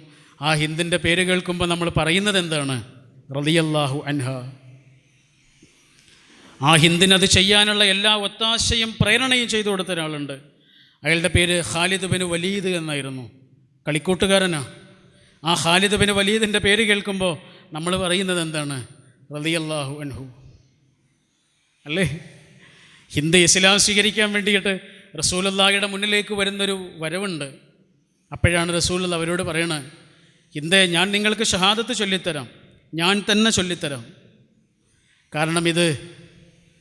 ആ ഹിന്ദിൻ്റെ പേര് കേൾക്കുമ്പോൾ നമ്മൾ പറയുന്നത് എന്താണ്? റളിയല്ലാഹു അൻഹ. ആ ഹിന്ദിനത് ചെയ്യാനുള്ള എല്ലാ ഒത്താശയും പ്രേരണയും ചെയ്തു കൊടുത്ത ഒരാളുണ്ട്. അയാളുടെ പേര് ഖാലിദ് ബിൻ വലീദ് എന്നായിരുന്നു. കളിക്കൂട്ടുകാരനാ. ആ ഖാലിദ് ബിൻ വലീദിൻ്റെ പേര് കേൾക്കുമ്പോൾ നമ്മൾ പറയുന്നത് എന്താണ്? റളിയല്ലാഹു അൻഹു അല്ലേ? ഹിന്ദ് ഇസ്ലാം സ്വീകരിക്കാൻ വേണ്ടിയിട്ട് റസൂലുള്ളാഹിയുടെ മുന്നിലേക്ക് വരുന്നൊരു വരവുണ്ട്. അപ്പോഴാണ് റസൂലുള്ള അവരോട് പറയണത്, ഹിന്ദേ, ഞാൻ നിങ്ങൾക്ക് ഷഹാദത്ത് ചൊല്ലിത്തരാം, ഞാൻ തന്നെ ചൊല്ലിത്തരാം. കാരണം ഇത്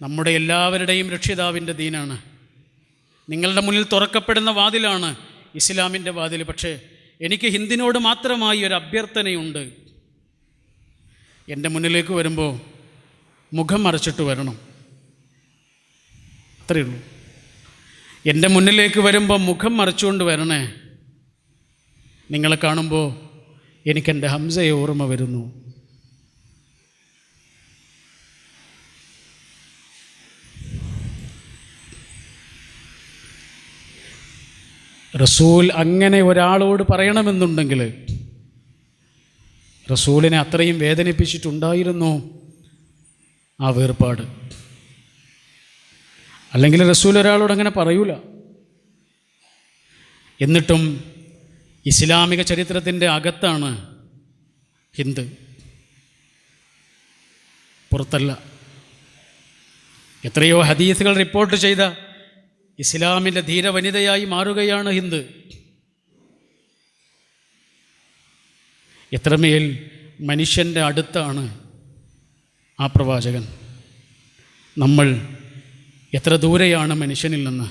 നമ്മുടെ എല്ലാവരുടെയും രക്ഷിതാവിൻ്റെ ദീനാണ്. നിങ്ങളുടെ മുന്നിൽ തുറക്കപ്പെടുന്ന വാതിലാണ് ഇസ്ലാമിൻ്റെ വാതിൽ. പക്ഷേ എനിക്ക് ഹിന്ദിനോട് മാത്രമായി ഒരു അഭ്യർത്ഥനയുണ്ട്. എൻ്റെ മുന്നിലേക്ക് വരുമ്പോൾ മുഖം മറച്ചിട്ട് വരണം. അത്രയേ ഉള്ളൂ. എൻ്റെ മുന്നിലേക്ക് വരുമ്പോൾ മുഖം മറച്ചുകൊണ്ട് വരണേ. നിങ്ങളെ കാണുമ്പോൾ എനിക്കെൻ്റെ ഹംസയെ ഓർമ്മ വരുന്നു. റസൂൽ അങ്ങനെ ഒരാളോട് പറയണമെന്നുണ്ടെങ്കിൽ റസൂലിനെ അത്രയും വേദനിപ്പിച്ചിട്ടുണ്ടായിരുന്നു ആ വേർപാട്. അല്ലെങ്കിൽ റസൂൽ ഒരാളോട് അങ്ങനെ പറയൂല. എന്നിട്ടും ഇസ്ലാമിക ചരിത്രത്തിൻ്റെ അകത്താണ് ഹിന്ദ്, പുറത്തല്ല. എത്രയോ ഹദീസുകൾ റിപ്പോർട്ട് ചെയ്ത ഇസ്ലാമിൻ്റെ ധീരവനിതയായി മാറുകയാണ് ഹിന്ദ്. എത്രമേൽ മനുഷ്യൻ്റെ അടുത്താണ് ആ പ്രവാചകൻ. നമ്മൾ എത്ര ദൂരെയാണ് മനുഷ്യനിൽ നിന്ന്.